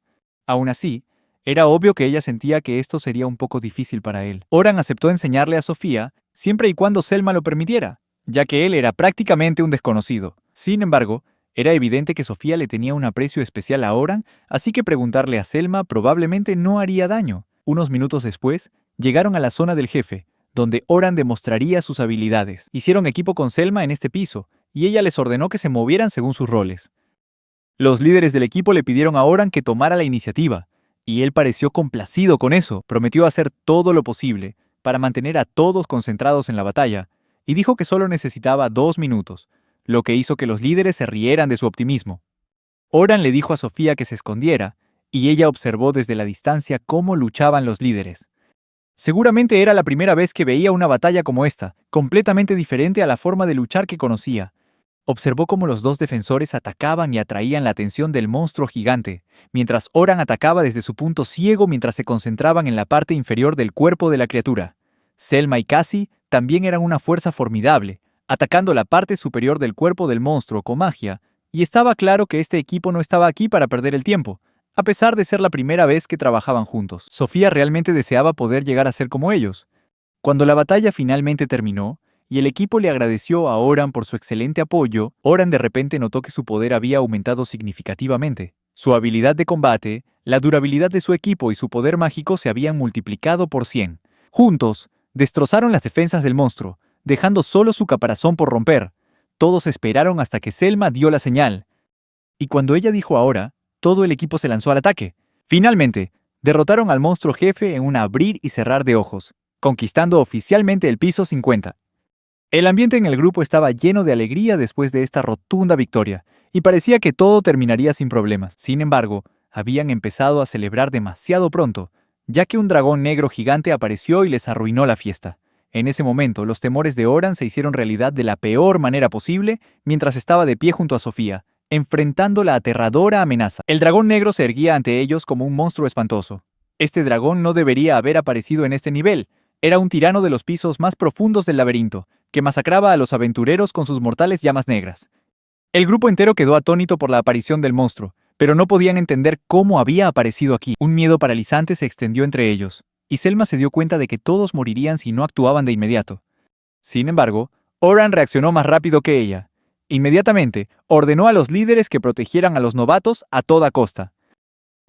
Aún así, era obvio que ella sentía que esto sería un poco difícil para él. Oran aceptó enseñarle a Sofía siempre y cuando Selma lo permitiera, ya que él era prácticamente un desconocido. Sin embargo, era evidente que Sofía le tenía un aprecio especial a Oran, así que preguntarle a Selma probablemente no haría daño. Unos minutos después, llegaron a la zona del jefe, donde Oran demostraría sus habilidades. Hicieron equipo con Selma en este piso, y ella les ordenó que se movieran según sus roles. Los líderes del equipo le pidieron a Oran que tomara la iniciativa, y él pareció complacido con eso. Prometió hacer todo lo posible para mantener a todos concentrados en la batalla, y dijo que solo necesitaba 2 minutos, lo que hizo que los líderes se rieran de su optimismo. Oran le dijo a Sofía que se escondiera, y ella observó desde la distancia cómo luchaban los líderes. Seguramente era la primera vez que veía una batalla como esta, completamente diferente a la forma de luchar que conocía. Observó cómo los dos defensores atacaban y atraían la atención del monstruo gigante, mientras Oran atacaba desde su punto ciego mientras se concentraban en la parte inferior del cuerpo de la criatura. Selma y Cassie también eran una fuerza formidable, atacando la parte superior del cuerpo del monstruo con magia, y estaba claro que este equipo no estaba aquí para perder el tiempo, a pesar de ser la primera vez que trabajaban juntos. Sofía realmente deseaba poder llegar a ser como ellos. Cuando la batalla finalmente terminó, y el equipo le agradeció a Oran por su excelente apoyo, Oran de repente notó que su poder había aumentado significativamente. Su habilidad de combate, la durabilidad de su equipo y su poder mágico se habían multiplicado por 100. Juntos, destrozaron las defensas del monstruo, dejando solo su caparazón por romper. Todos esperaron hasta que Selma dio la señal. Y cuando ella dijo ahora, todo el equipo se lanzó al ataque. Finalmente, derrotaron al monstruo jefe en un abrir y cerrar de ojos, conquistando oficialmente el piso 50. El ambiente en el grupo estaba lleno de alegría después de esta rotunda victoria, y parecía que todo terminaría sin problemas. Sin embargo, habían empezado a celebrar demasiado pronto, ya que un dragón negro gigante apareció y les arruinó la fiesta. En ese momento, los temores de Oran se hicieron realidad de la peor manera posible mientras estaba de pie junto a Sofía, enfrentando la aterradora amenaza. El dragón negro se erguía ante ellos como un monstruo espantoso. Este dragón no debería haber aparecido en este nivel. Era un tirano de los pisos más profundos del laberinto, que masacraba a los aventureros con sus mortales llamas negras. El grupo entero quedó atónito por la aparición del monstruo, pero no podían entender cómo había aparecido aquí. Un miedo paralizante se extendió entre ellos, y Selma se dio cuenta de que todos morirían si no actuaban de inmediato. Sin embargo, Oran reaccionó más rápido que ella. Inmediatamente, ordenó a los líderes que protegieran a los novatos a toda costa.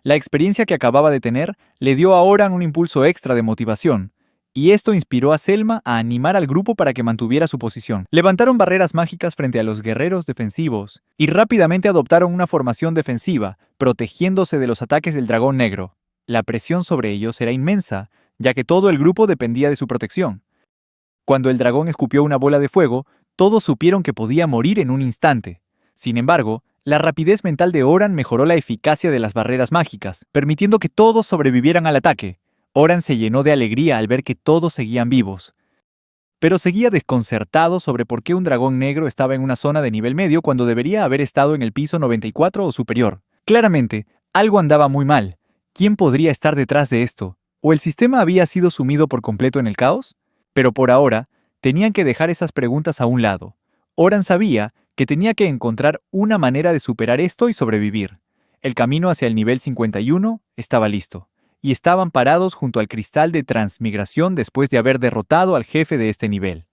La experiencia que acababa de tener le dio a Oran un impulso extra de motivación, y esto inspiró a Selma a animar al grupo para que mantuviera su posición. Levantaron barreras mágicas frente a los guerreros defensivos, y rápidamente adoptaron una formación defensiva, protegiéndose de los ataques del dragón negro. La presión sobre ellos era inmensa, ya que todo el grupo dependía de su protección. Cuando el dragón escupió una bola de fuego, todos supieron que podía morir en un instante. Sin embargo, la rapidez mental de Oran mejoró la eficacia de las barreras mágicas, permitiendo que todos sobrevivieran al ataque. Oran se llenó de alegría al ver que todos seguían vivos. Pero seguía desconcertado sobre por qué un dragón negro estaba en una zona de nivel medio cuando debería haber estado en el piso 94 o superior. Claramente, algo andaba muy mal. ¿Quién podría estar detrás de esto? ¿O el sistema había sido sumido por completo en el caos? Pero por ahora, tenían que dejar esas preguntas a un lado. Oran sabía que tenía que encontrar una manera de superar esto y sobrevivir. El camino hacia el nivel 51 estaba listo, y estaban parados junto al cristal de transmigración después de haber derrotado al jefe de este nivel.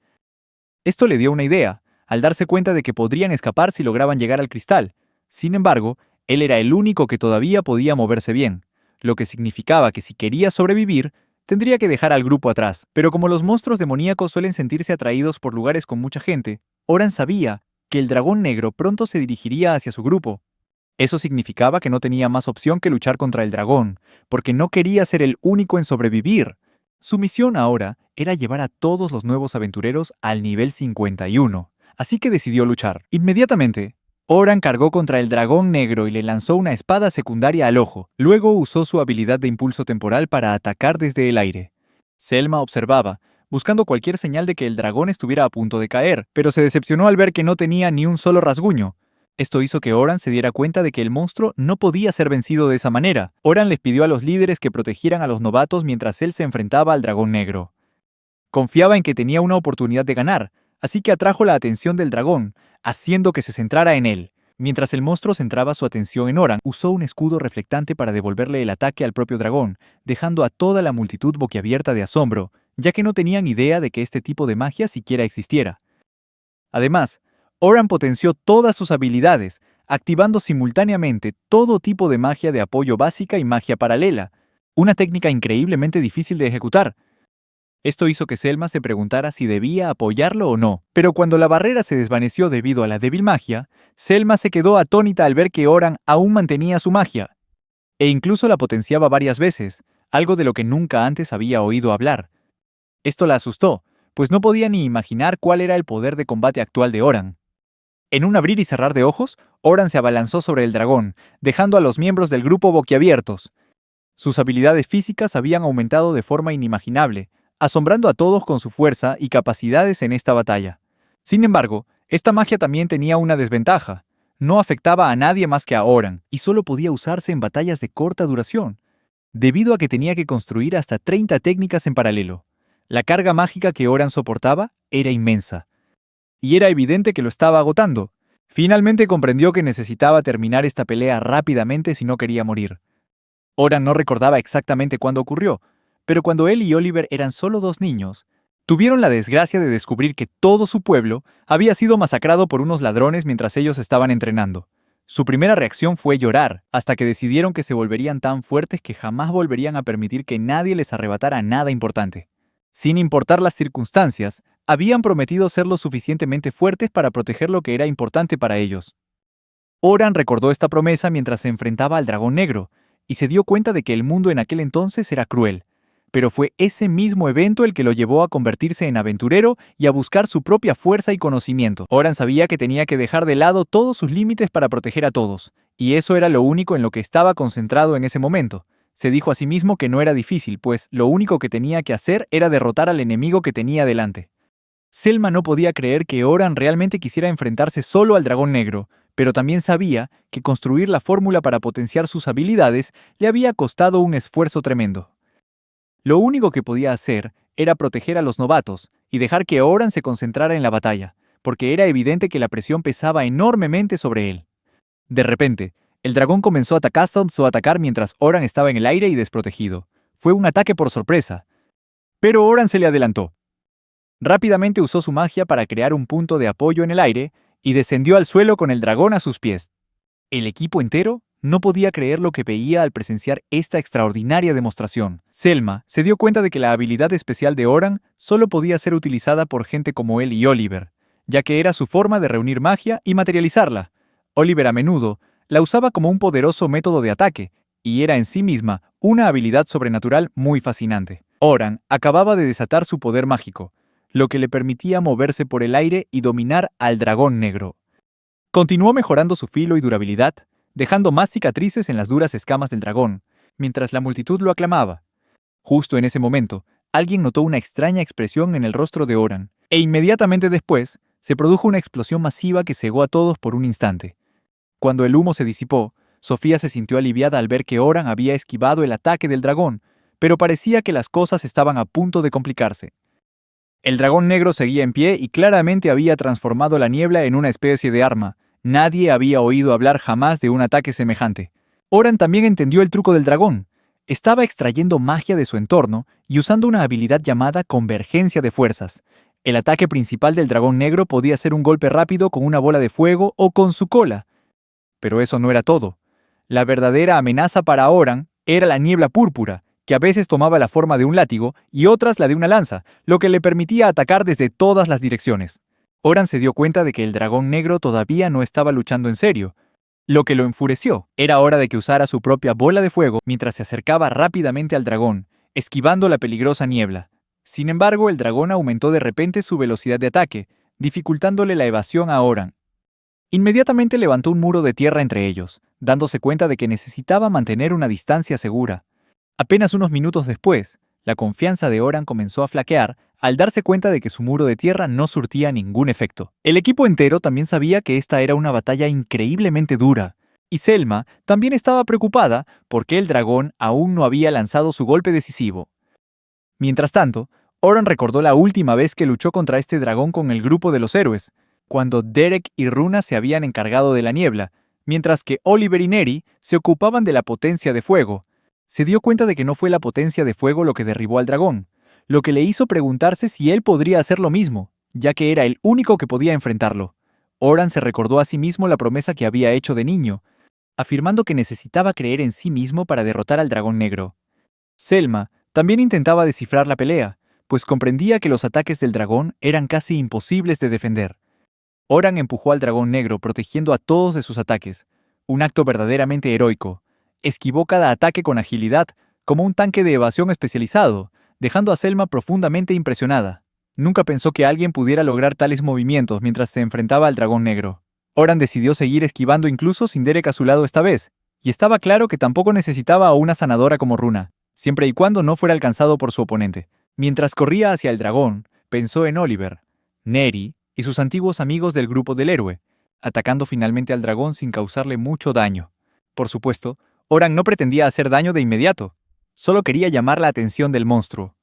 Esto le dio una idea, al darse cuenta de que podrían escapar si lograban llegar al cristal. Sin embargo, él era el único que todavía podía moverse bien, lo que significaba que si quería sobrevivir, tendría que dejar al grupo atrás. Pero como los monstruos demoníacos suelen sentirse atraídos por lugares con mucha gente, Oran sabía que el dragón negro pronto se dirigiría hacia su grupo. Eso significaba que no tenía más opción que luchar contra el dragón, porque no quería ser el único en sobrevivir. Su misión ahora era llevar a todos los nuevos aventureros al nivel 51, así que decidió luchar. Inmediatamente, Oran cargó contra el dragón negro y le lanzó una espada secundaria al ojo. Luego usó su habilidad de impulso temporal para atacar desde el aire. Selma observaba, buscando cualquier señal de que el dragón estuviera a punto de caer, pero se decepcionó al ver que no tenía ni un solo rasguño. Esto hizo que Oran se diera cuenta de que el monstruo no podía ser vencido de esa manera. Oran les pidió a los líderes que protegieran a los novatos mientras él se enfrentaba al dragón negro. Confiaba en que tenía una oportunidad de ganar, así que atrajo la atención del dragón, haciendo que se centrara en él. Mientras el monstruo centraba su atención en Oran, usó un escudo reflectante para devolverle el ataque al propio dragón, dejando a toda la multitud boquiabierta de asombro, ya que no tenían idea de que este tipo de magia siquiera existiera. Además, Oran potenció todas sus habilidades, activando simultáneamente todo tipo de magia de apoyo básica y magia paralela, una técnica increíblemente difícil de ejecutar. Esto hizo que Selma se preguntara si debía apoyarlo o no, pero cuando la barrera se desvaneció debido a la débil magia, Selma se quedó atónita al ver que Oran aún mantenía su magia, e incluso la potenciaba varias veces, algo de lo que nunca antes había oído hablar. Esto la asustó, pues no podía ni imaginar cuál era el poder de combate actual de Oran. En un abrir y cerrar de ojos, Oran se abalanzó sobre el dragón, dejando a los miembros del grupo boquiabiertos. Sus habilidades físicas habían aumentado de forma inimaginable, asombrando a todos con su fuerza y capacidades en esta batalla. Sin embargo, esta magia también tenía una desventaja. No afectaba a nadie más que a Oran, y solo podía usarse en batallas de corta duración, debido a que tenía que construir hasta 30 técnicas en paralelo. La carga mágica que Oran soportaba era inmensa, y era evidente que lo estaba agotando. Finalmente comprendió que necesitaba terminar esta pelea rápidamente si no quería morir. Oran no recordaba exactamente cuándo ocurrió, pero cuando él y Oliver eran solo 2 niños, tuvieron la desgracia de descubrir que todo su pueblo había sido masacrado por unos ladrones mientras ellos estaban entrenando. Su primera reacción fue llorar, hasta que decidieron que se volverían tan fuertes que jamás volverían a permitir que nadie les arrebatara nada importante. Sin importar las circunstancias, habían prometido ser lo suficientemente fuertes para proteger lo que era importante para ellos. Oran recordó esta promesa mientras se enfrentaba al dragón negro, y se dio cuenta de que el mundo en aquel entonces era cruel. Pero fue ese mismo evento el que lo llevó a convertirse en aventurero y a buscar su propia fuerza y conocimiento. Oran sabía que tenía que dejar de lado todos sus límites para proteger a todos, y eso era lo único en lo que estaba concentrado en ese momento. Se dijo a sí mismo que no era difícil, pues lo único que tenía que hacer era derrotar al enemigo que tenía delante. Selma no podía creer que Oran realmente quisiera enfrentarse solo al dragón negro, pero también sabía que construir la fórmula para potenciar sus habilidades le había costado un esfuerzo tremendo. Lo único que podía hacer era proteger a los novatos y dejar que Oran se concentrara en la batalla, porque era evidente que la presión pesaba enormemente sobre él. De repente, el dragón comenzó a atacar mientras Oran estaba en el aire y desprotegido. Fue un ataque por sorpresa, pero Oran se le adelantó. Rápidamente usó su magia para crear un punto de apoyo en el aire y descendió al suelo con el dragón a sus pies. El equipo entero No podía creer lo que veía al presenciar esta extraordinaria demostración. Selma se dio cuenta de que la habilidad especial de Oran solo podía ser utilizada por gente como él y Oliver, ya que era su forma de reunir magia y materializarla. Oliver a menudo la usaba como un poderoso método de ataque, y era en sí misma una habilidad sobrenatural muy fascinante. Oran acababa de desatar su poder mágico, lo que le permitía moverse por el aire y dominar al dragón negro. Continuó mejorando su filo y durabilidad, dejando más cicatrices en las duras escamas del dragón, mientras la multitud lo aclamaba. Justo en ese momento, alguien notó una extraña expresión en el rostro de Oran, e inmediatamente después, se produjo una explosión masiva que cegó a todos por un instante. Cuando el humo se disipó, Sofía se sintió aliviada al ver que Oran había esquivado el ataque del dragón, pero parecía que las cosas estaban a punto de complicarse. El dragón negro seguía en pie y claramente había transformado la niebla en una especie de arma. Nadie había oído hablar jamás de un ataque semejante. Oran también entendió el truco del dragón. Estaba extrayendo magia de su entorno y usando una habilidad llamada convergencia de fuerzas. El ataque principal del dragón negro podía ser un golpe rápido con una bola de fuego o con su cola. Pero eso no era todo. La verdadera amenaza para Oran era la niebla púrpura, que a veces tomaba la forma de un látigo y otras la de una lanza, lo que le permitía atacar desde todas las direcciones. Oran se dio cuenta de que el dragón negro todavía no estaba luchando en serio, lo que lo enfureció. Era hora de que usara su propia bola de fuego mientras se acercaba rápidamente al dragón, esquivando la peligrosa niebla. Sin embargo, el dragón aumentó de repente su velocidad de ataque, dificultándole la evasión a Oran. Inmediatamente levantó un muro de tierra entre ellos, dándose cuenta de que necesitaba mantener una distancia segura. Apenas unos minutos después, la confianza de Oran comenzó a flaquear al darse cuenta de que su muro de tierra no surtía ningún efecto. El equipo entero también sabía que esta era una batalla increíblemente dura, y Selma también estaba preocupada porque el dragón aún no había lanzado su golpe decisivo. Mientras tanto, Oran recordó la última vez que luchó contra este dragón con el grupo de los héroes, cuando Derek y Runa se habían encargado de la niebla, mientras que Oliver y Neri se ocupaban de la potencia de fuego. Se dio cuenta de que no fue la potencia de fuego lo que derribó al dragón, lo que le hizo preguntarse si él podría hacer lo mismo, ya que era el único que podía enfrentarlo. Oran se recordó a sí mismo la promesa que había hecho de niño, afirmando que necesitaba creer en sí mismo para derrotar al dragón negro. Selma también intentaba descifrar la pelea, pues comprendía que los ataques del dragón eran casi imposibles de defender. Oran empujó al dragón negro protegiendo a todos de sus ataques, un acto verdaderamente heroico. Esquivó cada ataque con agilidad, como un tanque de evasión especializado, dejando a Selma profundamente impresionada. Nunca pensó que alguien pudiera lograr tales movimientos mientras se enfrentaba al dragón negro. Oran decidió seguir esquivando incluso sin Derek a su lado esta vez, y estaba claro que tampoco necesitaba a una sanadora como Runa, siempre y cuando no fuera alcanzado por su oponente. Mientras corría hacia el dragón, pensó en Oliver, Neri y sus antiguos amigos del grupo del héroe, atacando finalmente al dragón sin causarle mucho daño. Por supuesto, Oran no pretendía hacer daño de inmediato, solo quería llamar la atención del monstruo.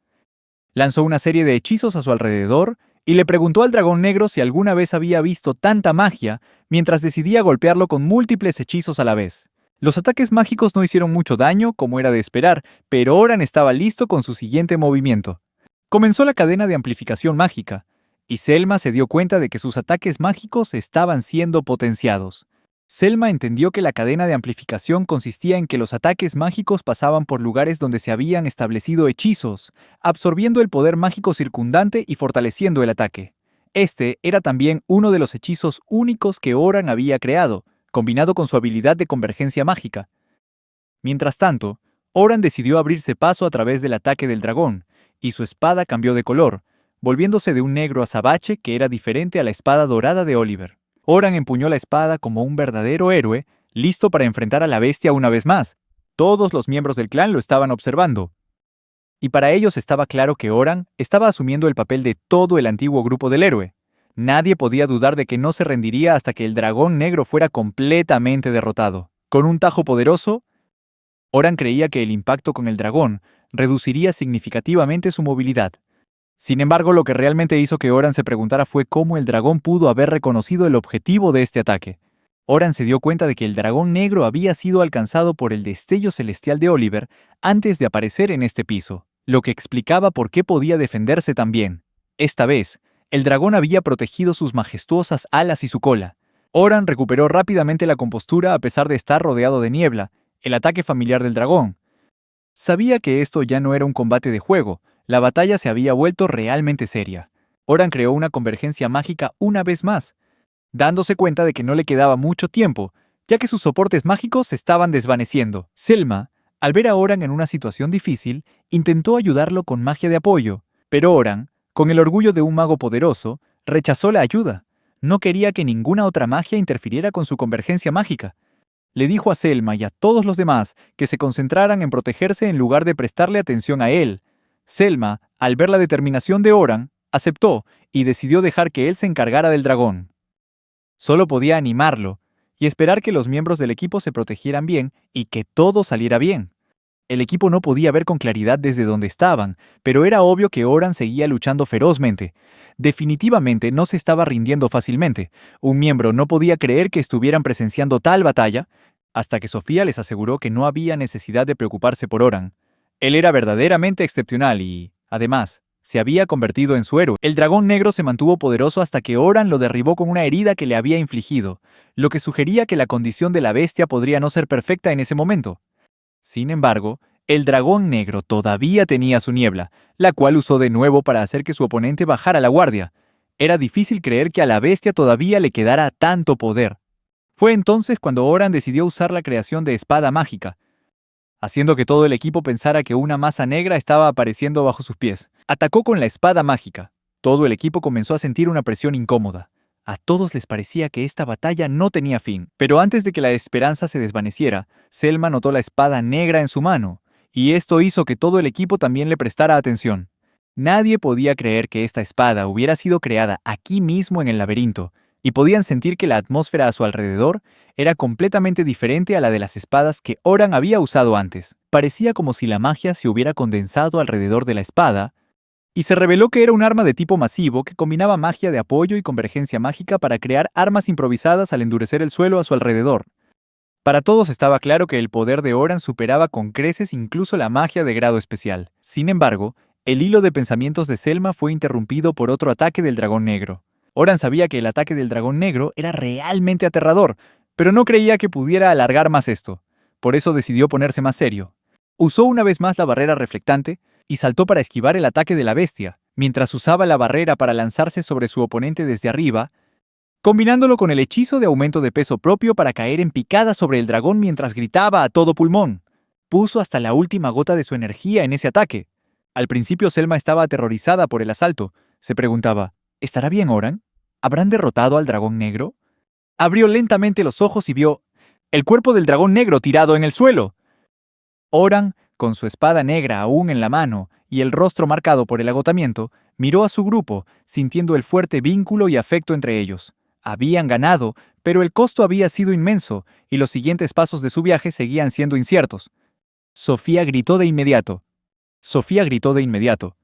Lanzó una serie de hechizos a su alrededor y le preguntó al dragón negro si alguna vez había visto tanta magia mientras decidía golpearlo con múltiples hechizos a la vez. Los ataques mágicos no hicieron mucho daño, como era de esperar, pero Oran estaba listo con su siguiente movimiento. Comenzó la cadena de amplificación mágica, y Selma se dio cuenta de que sus ataques mágicos estaban siendo potenciados. Selma entendió que la cadena de amplificación consistía en que los ataques mágicos pasaban por lugares donde se habían establecido hechizos, absorbiendo el poder mágico circundante y fortaleciendo el ataque. Este era también uno de los hechizos únicos que Oran había creado, combinado con su habilidad de convergencia mágica. Mientras tanto, Oran decidió abrirse paso a través del ataque del dragón, y su espada cambió de color, volviéndose de un negro azabache que era diferente a la espada dorada de Oliver. Oran empuñó la espada como un verdadero héroe, listo para enfrentar a la bestia una vez más. Todos los miembros del clan lo estaban observando. Y para ellos estaba claro que Oran estaba asumiendo el papel de todo el antiguo grupo del héroe. Nadie podía dudar de que no se rendiría hasta que el dragón negro fuera completamente derrotado. Con un tajo poderoso, Oran creía que el impacto con el dragón reduciría significativamente su movilidad. Sin embargo, lo que realmente hizo que Oran se preguntara fue cómo el dragón pudo haber reconocido el objetivo de este ataque. Oran se dio cuenta de que el dragón negro había sido alcanzado por el destello celestial de Oliver antes de aparecer en este piso, lo que explicaba por qué podía defenderse tan bien. Esta vez, el dragón había protegido sus majestuosas alas y su cola, Oran recuperó rápidamente la compostura a pesar de estar rodeado de niebla, el ataque familiar del dragón. Sabía que esto ya no era un combate de juego, la batalla se había vuelto realmente seria. Oran creó una convergencia mágica una vez más, dándose cuenta de que no le quedaba mucho tiempo, ya que sus soportes mágicos se estaban desvaneciendo. Selma, al ver a Oran en una situación difícil, intentó ayudarlo con magia de apoyo, pero Oran, con el orgullo de un mago poderoso, rechazó la ayuda. No quería que ninguna otra magia interfiriera con su convergencia mágica. Le dijo a Selma y a todos los demás que se concentraran en protegerse en lugar de prestarle atención a él. Selma, al ver la determinación de Oran, aceptó y decidió dejar que él se encargara del dragón. Solo podía animarlo y esperar que los miembros del equipo se protegieran bien y que todo saliera bien. El equipo no podía ver con claridad desde donde estaban, pero era obvio que Oran seguía luchando ferozmente. Definitivamente no se estaba rindiendo fácilmente. Un miembro no podía creer que estuvieran presenciando tal batalla, hasta que Sofía les aseguró que no había necesidad de preocuparse por Oran. Él era verdaderamente excepcional y, además, se había convertido en su héroe. El dragón negro se mantuvo poderoso hasta que Oran lo derribó con una herida que le había infligido, lo que sugería que la condición de la bestia podría no ser perfecta en ese momento. Sin embargo, el dragón negro todavía tenía su niebla, la cual usó de nuevo para hacer que su oponente bajara la guardia. Era difícil creer que a la bestia todavía le quedara tanto poder. Fue entonces cuando Oran decidió usar la creación de espada mágica, haciendo que todo el equipo pensara que una masa negra estaba apareciendo bajo sus pies. Atacó con la espada mágica. Todo el equipo comenzó a sentir una presión incómoda. A todos les parecía que esta batalla no tenía fin. Pero antes de que la esperanza se desvaneciera, Selma notó la espada negra en su mano, y esto hizo que todo el equipo también le prestara atención. Nadie podía creer que esta espada hubiera sido creada aquí mismo en el laberinto, y podían sentir que la atmósfera a su alrededor era completamente diferente a la de las espadas que Oran había usado antes. Parecía como si la magia se hubiera condensado alrededor de la espada, y se reveló que era un arma de tipo masivo que combinaba magia de apoyo y convergencia mágica para crear armas improvisadas al endurecer el suelo a su alrededor. Para todos estaba claro que el poder de Oran superaba con creces incluso la magia de grado especial. Sin embargo, el hilo de pensamientos de Selma fue interrumpido por otro ataque del dragón negro. Oran sabía que el ataque del dragón negro era realmente aterrador, pero no creía que pudiera alargar más esto. Por eso decidió ponerse más serio. Usó una vez más la barrera reflectante y saltó para esquivar el ataque de la bestia, mientras usaba la barrera para lanzarse sobre su oponente desde arriba, combinándolo con el hechizo de aumento de peso propio para caer en picada sobre el dragón mientras gritaba a todo pulmón. Puso hasta la última gota de su energía en ese ataque. Al principio Selma estaba aterrorizada por el asalto. Se preguntaba, ¿estará bien Oran? ¿Habrán derrotado al dragón negro? Abrió lentamente los ojos y vio el cuerpo del dragón negro tirado en el suelo. Oran, con su espada negra aún en la mano y el rostro marcado por el agotamiento, miró a su grupo, sintiendo el fuerte vínculo y afecto entre ellos. Habían ganado, pero el costo había sido inmenso, y los siguientes pasos de su viaje seguían siendo inciertos. Sofía gritó de inmediato. Sofía gritó de inmediato.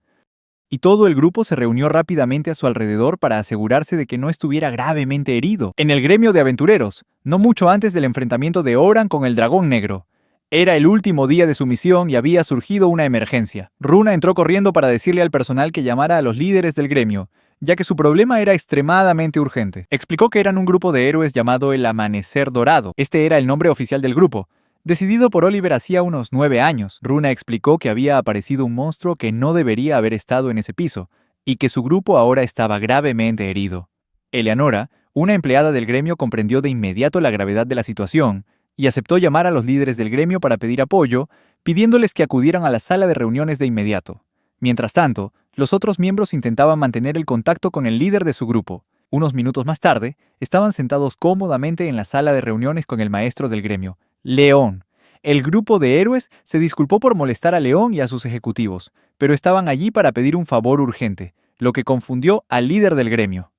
Y todo el grupo se reunió rápidamente a su alrededor para asegurarse de que no estuviera gravemente herido. En el gremio de aventureros, no mucho antes del enfrentamiento de Oran con el dragón negro. Era el último día de su misión y había surgido una emergencia. Runa entró corriendo para decirle al personal que llamara a los líderes del gremio, ya que su problema era extremadamente urgente. Explicó que eran un grupo de héroes llamado el Amanecer Dorado. Este era el nombre oficial del grupo, decidido por Oliver hacía unos 9 años. Runa explicó que había aparecido un monstruo que no debería haber estado en ese piso, y que su grupo ahora estaba gravemente herido. Eleanora, una empleada del gremio, comprendió de inmediato la gravedad de la situación, y aceptó llamar a los líderes del gremio para pedir apoyo, pidiéndoles que acudieran a la sala de reuniones de inmediato. Mientras tanto, los otros miembros intentaban mantener el contacto con el líder de su grupo. Unos minutos más tarde, estaban sentados cómodamente en la sala de reuniones con el maestro del gremio, León. El grupo de héroes se disculpó por molestar a León y a sus ejecutivos, pero estaban allí para pedir un favor urgente, lo que confundió al líder del gremio.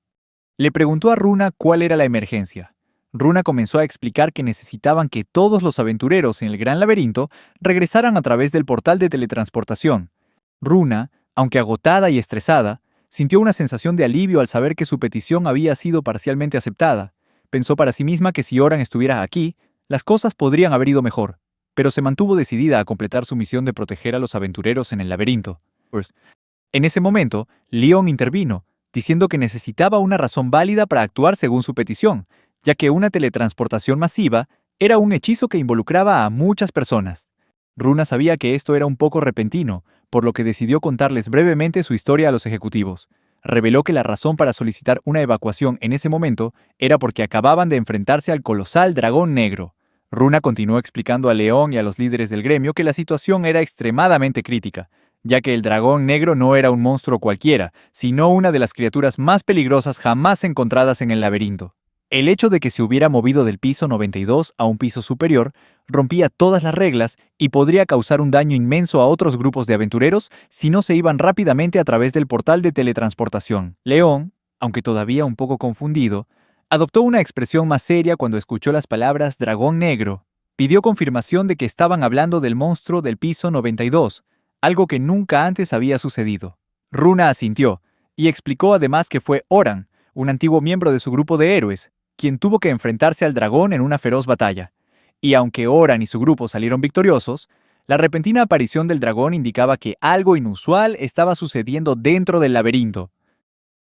Le preguntó a Runa cuál era la emergencia. Runa comenzó a explicar que necesitaban que todos los aventureros en el Gran Laberinto regresaran a través del portal de teletransportación. Runa, aunque agotada y estresada, sintió una sensación de alivio al saber que su petición había sido parcialmente aceptada. Pensó para sí misma que si Oran estuviera aquí, las cosas podrían haber ido mejor, pero se mantuvo decidida a completar su misión de proteger a los aventureros en el laberinto. En ese momento, León intervino, diciendo que necesitaba una razón válida para actuar según su petición, ya que una teletransportación masiva era un hechizo que involucraba a muchas personas. Runa sabía que esto era un poco repentino, por lo que decidió contarles brevemente su historia a los ejecutivos. Reveló que la razón para solicitar una evacuación en ese momento era porque acababan de enfrentarse al colosal dragón negro. Runa continuó explicando a León y a los líderes del gremio que la situación era extremadamente crítica, ya que el dragón negro no era un monstruo cualquiera, sino una de las criaturas más peligrosas jamás encontradas en el laberinto. El hecho de que se hubiera movido del piso 92 a un piso superior rompía todas las reglas y podría causar un daño inmenso a otros grupos de aventureros si no se iban rápidamente a través del portal de teletransportación. León, aunque todavía un poco confundido, adoptó una expresión más seria cuando escuchó las palabras dragón negro. Pidió confirmación de que estaban hablando del monstruo del piso 92, algo que nunca antes había sucedido. Runa asintió, y explicó además que fue Oran, un antiguo miembro de su grupo de héroes, quien tuvo que enfrentarse al dragón en una feroz batalla. Y aunque Oran y su grupo salieron victoriosos, la repentina aparición del dragón indicaba que algo inusual estaba sucediendo dentro del laberinto.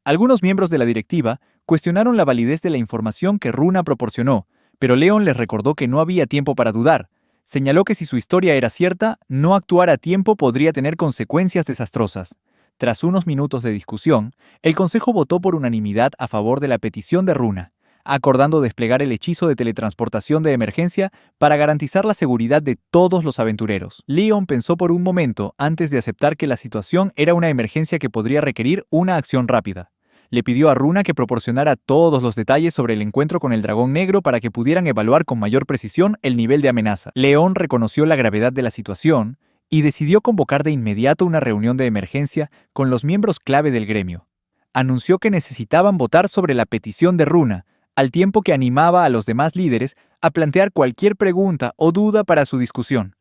Algunos miembros de la directiva cuestionaron la validez de la información que Runa proporcionó, pero Leon les recordó que no había tiempo para dudar. Señaló que si su historia era cierta, no actuar a tiempo podría tener consecuencias desastrosas. Tras unos minutos de discusión, el Consejo votó por unanimidad a favor de la petición de Runa, acordando desplegar el hechizo de teletransportación de emergencia para garantizar la seguridad de todos los aventureros. Leon pensó por un momento antes de aceptar que la situación era una emergencia que podría requerir una acción rápida. Le pidió a Runa que proporcionara todos los detalles sobre el encuentro con el dragón negro para que pudieran evaluar con mayor precisión el nivel de amenaza. León reconoció la gravedad de la situación y decidió convocar de inmediato una reunión de emergencia con los miembros clave del gremio. Anunció que necesitaban votar sobre la petición de Runa, al tiempo que animaba a los demás líderes a plantear cualquier pregunta o duda para su discusión.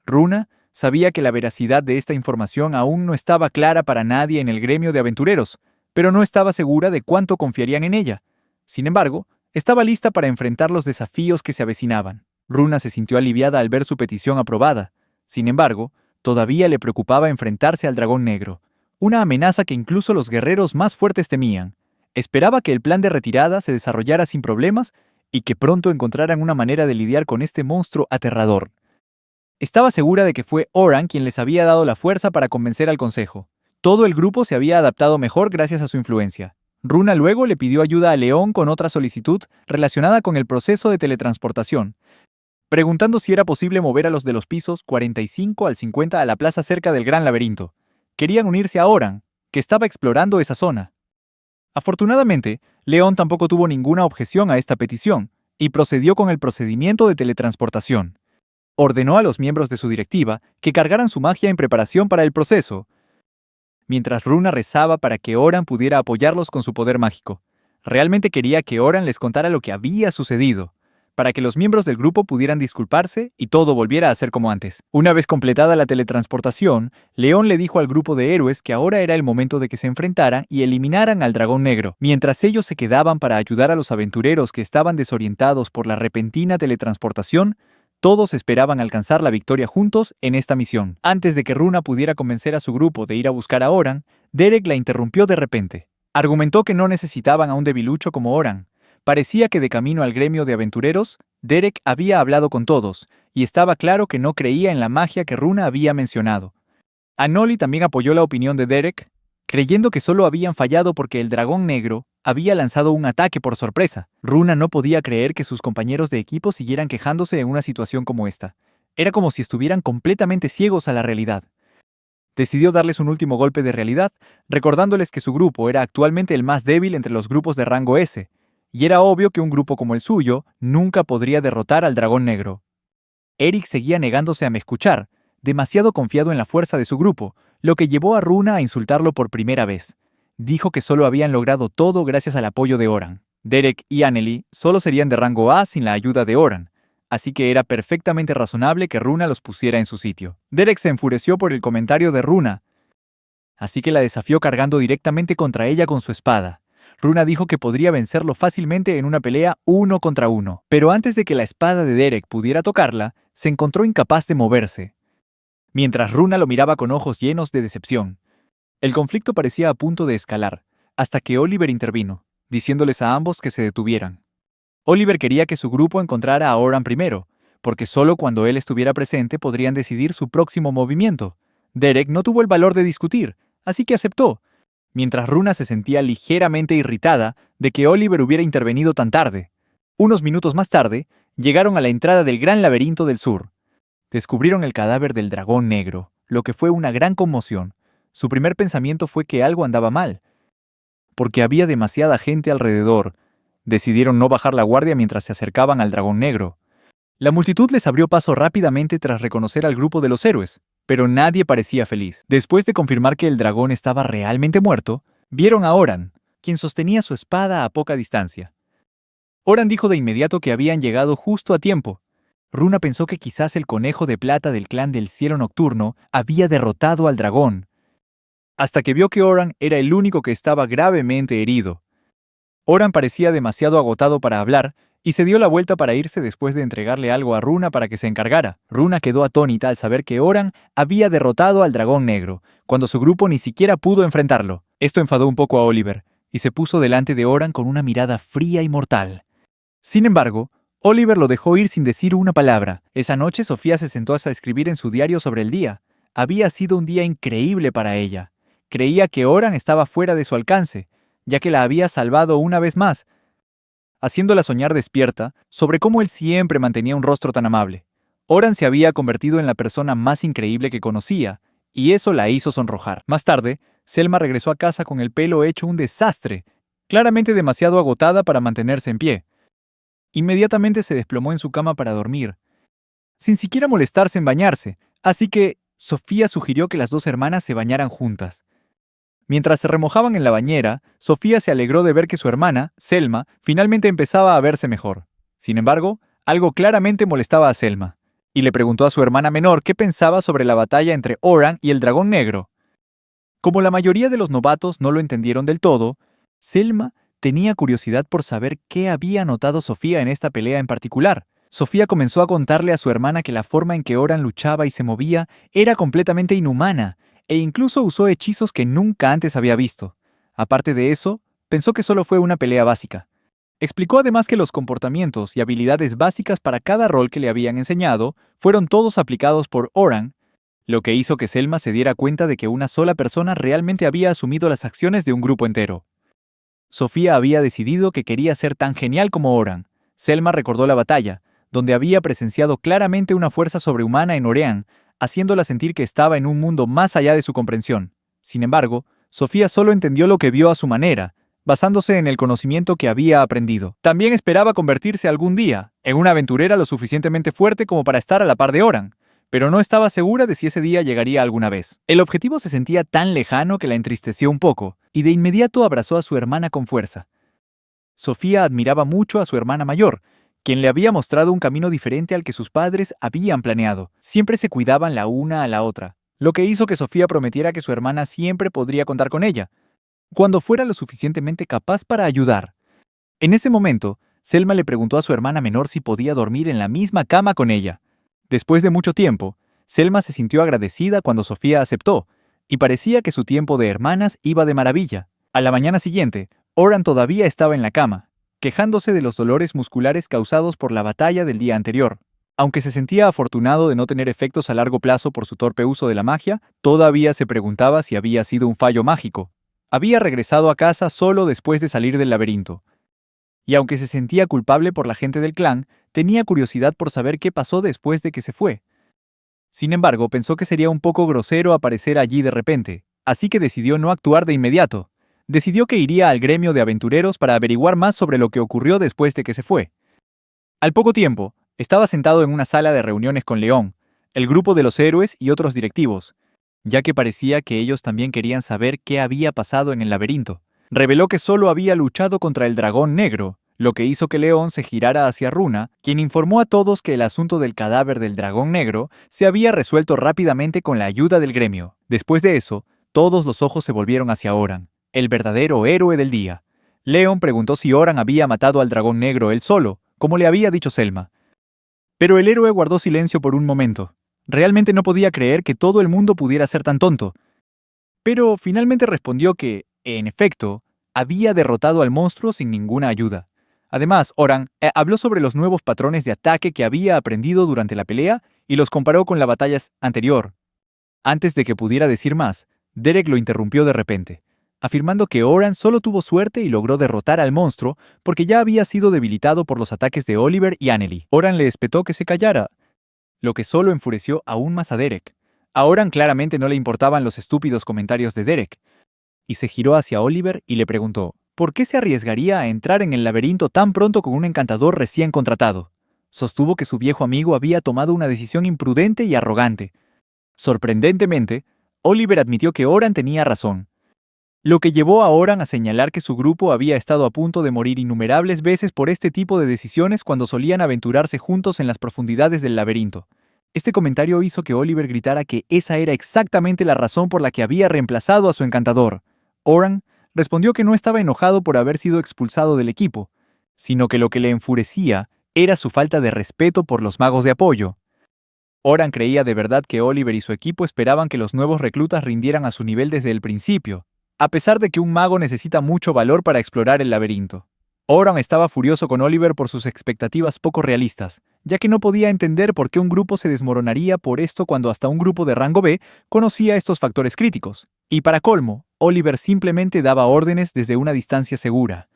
Runa sabía que la veracidad de esta información aún no estaba clara para nadie en el gremio de aventureros, pero no estaba segura de cuánto confiarían en ella. Sin embargo, estaba lista para enfrentar los desafíos que se avecinaban. Runa se sintió aliviada al ver su petición aprobada. Sin embargo, todavía le preocupaba enfrentarse al dragón negro, una amenaza que incluso los guerreros más fuertes temían. Esperaba que el plan de retirada se desarrollara sin problemas y que pronto encontraran una manera de lidiar con este monstruo aterrador. Estaba segura de que fue Oran quien les había dado la fuerza para convencer al consejo. Todo el grupo se había adaptado mejor gracias a su influencia. Runa luego le pidió ayuda a León con otra solicitud relacionada con el proceso de teletransportación, preguntando si era posible mover a los de los pisos 45 al 50 a la plaza cerca del Gran Laberinto. Querían unirse a Oran, que estaba explorando esa zona. Afortunadamente, León tampoco tuvo ninguna objeción a esta petición y procedió con el procedimiento de teletransportación. Ordenó a los miembros de su directiva que cargaran su magia en preparación para el proceso, mientras Runa rezaba para que Oran pudiera apoyarlos con su poder mágico. Realmente quería que Oran les contara lo que había sucedido, para que los miembros del grupo pudieran disculparse y todo volviera a ser como antes. Una vez completada la teletransportación, León le dijo al grupo de héroes que ahora era el momento de que se enfrentaran y eliminaran al dragón negro, mientras ellos se quedaban para ayudar a los aventureros que estaban desorientados por la repentina teletransportación. Todos esperaban alcanzar la victoria juntos en esta misión. Antes de que Runa pudiera convencer a su grupo de ir a buscar a Oran, Derek la interrumpió de repente. Argumentó que no necesitaban a un debilucho como Oran. Parecía que de camino al gremio de aventureros, Derek había hablado con todos, y estaba claro que no creía en la magia que Runa había mencionado. Anoli también apoyó la opinión de Derek, creyendo que solo habían fallado porque el dragón negro había lanzado un ataque por sorpresa. Runa no podía creer que sus compañeros de equipo siguieran quejándose en una situación como esta. Era como si estuvieran completamente ciegos a la realidad. Decidió darles un último golpe de realidad, recordándoles que su grupo era actualmente el más débil entre los grupos de rango S, y era obvio que un grupo como el suyo nunca podría derrotar al dragón negro. Eric seguía negándose a escuchar, demasiado confiado en la fuerza de su grupo, lo que llevó a Runa a insultarlo por primera vez. Dijo que solo habían logrado todo gracias al apoyo de Oran. Derek y Annelie solo serían de rango A sin la ayuda de Oran, así que era perfectamente razonable que Runa los pusiera en su sitio. Derek se enfureció por el comentario de Runa, así que la desafió cargando directamente contra ella con su espada. Runa dijo que podría vencerlo fácilmente en una pelea 1 contra 1, pero antes de que la espada de Derek pudiera tocarla, se encontró incapaz de moverse, mientras Runa lo miraba con ojos llenos de decepción. El conflicto parecía a punto de escalar, hasta que Oliver intervino, diciéndoles a ambos que se detuvieran. Oliver quería que su grupo encontrara a Oran primero, porque solo cuando él estuviera presente podrían decidir su próximo movimiento. Derek no tuvo el valor de discutir, así que aceptó, mientras Runa se sentía ligeramente irritada de que Oliver hubiera intervenido tan tarde. Unos minutos más tarde, llegaron a la entrada del Gran Laberinto del Sur. Descubrieron el cadáver del dragón negro, lo que fue una gran conmoción. Su primer pensamiento fue que algo andaba mal, porque había demasiada gente alrededor. Decidieron no bajar la guardia mientras se acercaban al dragón negro. La multitud les abrió paso rápidamente tras reconocer al grupo de los héroes, pero nadie parecía feliz. Después de confirmar que el dragón estaba realmente muerto, vieron a Oran, quien sostenía su espada a poca distancia. Oran dijo de inmediato que habían llegado justo a tiempo. Runa pensó que quizás el conejo de plata del clan del cielo nocturno había derrotado al dragón, hasta que vio que Oran era el único que estaba gravemente herido. Oran parecía demasiado agotado para hablar, y se dio la vuelta para irse después de entregarle algo a Runa para que se encargara. Runa quedó atónita al saber que Oran había derrotado al dragón negro, cuando su grupo ni siquiera pudo enfrentarlo. Esto enfadó un poco a Oliver, y se puso delante de Oran con una mirada fría y mortal. Sin embargo, Oliver lo dejó ir sin decir una palabra. Esa noche Sofía se sentó a escribir en su diario sobre el día. Había sido un día increíble para ella. Creía que Oran estaba fuera de su alcance, ya que la había salvado una vez más, haciéndola soñar despierta sobre cómo él siempre mantenía un rostro tan amable. Oran se había convertido en la persona más increíble que conocía, y eso la hizo sonrojar. Más tarde, Selma regresó a casa con el pelo hecho un desastre, claramente demasiado agotada para mantenerse en pie. Inmediatamente se desplomó en su cama para dormir, sin siquiera molestarse en bañarse, así que Sofía sugirió que las dos hermanas se bañaran juntas. Mientras se remojaban en la bañera, Sofía se alegró de ver que su hermana, Selma, finalmente empezaba a verse mejor. Sin embargo, algo claramente molestaba a Selma, y le preguntó a su hermana menor qué pensaba sobre la batalla entre Oran y el dragón negro. Como la mayoría de los novatos no lo entendieron del todo, Selma tenía curiosidad por saber qué había notado Sofía en esta pelea en particular. Sofía comenzó a contarle a su hermana que la forma en que Oran luchaba y se movía era completamente inhumana, e incluso usó hechizos que nunca antes había visto. Aparte de eso, pensó que solo fue una pelea básica. Explicó además que los comportamientos y habilidades básicas para cada rol que le habían enseñado fueron todos aplicados por Oran, lo que hizo que Selma se diera cuenta de que una sola persona realmente había asumido las acciones de un grupo entero. Sofía había decidido que quería ser tan genial como Oran. Selma recordó la batalla, donde había presenciado claramente una fuerza sobrehumana en Orean, haciéndola sentir que estaba en un mundo más allá de su comprensión. Sin embargo, Sofía solo entendió lo que vio a su manera, basándose en el conocimiento que había aprendido. También esperaba convertirse algún día en una aventurera lo suficientemente fuerte como para estar a la par de Oran, pero no estaba segura de si ese día llegaría alguna vez. El objetivo se sentía tan lejano que la entristeció un poco, y de inmediato abrazó a su hermana con fuerza. Sofía admiraba mucho a su hermana mayor, quien le había mostrado un camino diferente al que sus padres habían planeado. Siempre se cuidaban la una a la otra, lo que hizo que Sofía prometiera que su hermana siempre podría contar con ella, cuando fuera lo suficientemente capaz para ayudar. En ese momento, Selma le preguntó a su hermana menor si podía dormir en la misma cama con ella. Después de mucho tiempo, Selma se sintió agradecida cuando Sofía aceptó, y parecía que su tiempo de hermanas iba de maravilla. A la mañana siguiente, Oran todavía estaba en la cama, quejándose de los dolores musculares causados por la batalla del día anterior. Aunque se sentía afortunado de no tener efectos a largo plazo por su torpe uso de la magia, todavía se preguntaba si había sido un fallo mágico. Había regresado a casa solo después de salir del laberinto. Y aunque se sentía culpable por la gente del clan, tenía curiosidad por saber qué pasó después de que se fue. Sin embargo, pensó que sería un poco grosero aparecer allí de repente, así que decidió no actuar de inmediato. Decidió que iría al gremio de aventureros para averiguar más sobre lo que ocurrió después de que se fue. Al poco tiempo, estaba sentado en una sala de reuniones con León, el grupo de los héroes y otros directivos, ya que parecía que ellos también querían saber qué había pasado en el laberinto. Reveló que solo había luchado contra el dragón negro, lo que hizo que León se girara hacia Runa, quien informó a todos que el asunto del cadáver del dragón negro se había resuelto rápidamente con la ayuda del gremio. Después de eso, todos los ojos se volvieron hacia Oran, el verdadero héroe del día. León preguntó si Oran había matado al dragón negro él solo, como le había dicho Selma. Pero el héroe guardó silencio por un momento. Realmente no podía creer que todo el mundo pudiera ser tan tonto. Pero finalmente respondió que, en efecto, había derrotado al monstruo sin ninguna ayuda. Además, Oran habló sobre los nuevos patrones de ataque que había aprendido durante la pelea y los comparó con la batalla anterior. Antes de que pudiera decir más, Derek lo interrumpió de repente, afirmando que Oran solo tuvo suerte y logró derrotar al monstruo porque ya había sido debilitado por los ataques de Oliver y Annelie. Oran le espetó que se callara, lo que solo enfureció aún más a Derek. A Oran claramente no le importaban los estúpidos comentarios de Derek, y se giró hacia Oliver y le preguntó, ¿por qué se arriesgaría a entrar en el laberinto tan pronto con un encantador recién contratado? Sostuvo que su viejo amigo había tomado una decisión imprudente y arrogante. Sorprendentemente, Oliver admitió que Oran tenía razón, lo que llevó a Oran a señalar que su grupo había estado a punto de morir innumerables veces por este tipo de decisiones cuando solían aventurarse juntos en las profundidades del laberinto. Este comentario hizo que Oliver gritara que esa era exactamente la razón por la que había reemplazado a su encantador. Oran respondió que no estaba enojado por haber sido expulsado del equipo, sino que lo que le enfurecía era su falta de respeto por los magos de apoyo. Oran creía de verdad que Oliver y su equipo esperaban que los nuevos reclutas rindieran a su nivel desde el principio, a pesar de que un mago necesita mucho valor para explorar el laberinto. Oran estaba furioso con Oliver por sus expectativas poco realistas, ya que no podía entender por qué un grupo se desmoronaría por esto cuando hasta un grupo de rango B conocía estos factores críticos. Y para colmo, Oliver simplemente daba órdenes desde una distancia segura.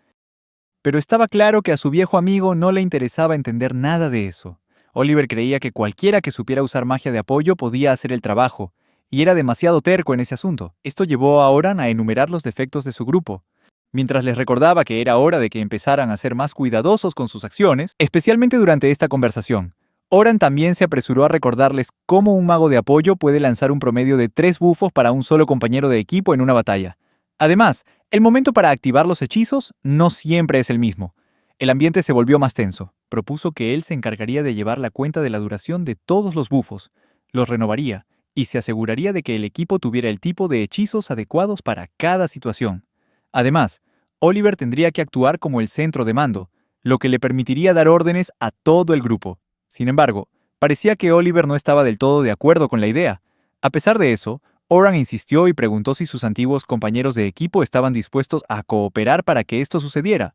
Pero estaba claro que a su viejo amigo no le interesaba entender nada de eso. Oliver creía que cualquiera que supiera usar magia de apoyo podía hacer el trabajo, y era demasiado terco en ese asunto. Esto llevó a Oran a enumerar los defectos de su grupo, mientras les recordaba que era hora de que empezaran a ser más cuidadosos con sus acciones, especialmente durante esta conversación. Oran también se apresuró a recordarles cómo un mago de apoyo puede lanzar un promedio de 3 bufos para un solo compañero de equipo en una batalla. Además, el momento para activar los hechizos no siempre es el mismo. El ambiente se volvió más tenso. Propuso que él se encargaría de llevar la cuenta de la duración de todos los bufos, los renovaría y se aseguraría de que el equipo tuviera el tipo de hechizos adecuados para cada situación. Además, Oliver tendría que actuar como el centro de mando, lo que le permitiría dar órdenes a todo el grupo. Sin embargo, parecía que Oliver no estaba del todo de acuerdo con la idea. A pesar de eso, Oran insistió y preguntó si sus antiguos compañeros de equipo estaban dispuestos a cooperar para que esto sucediera.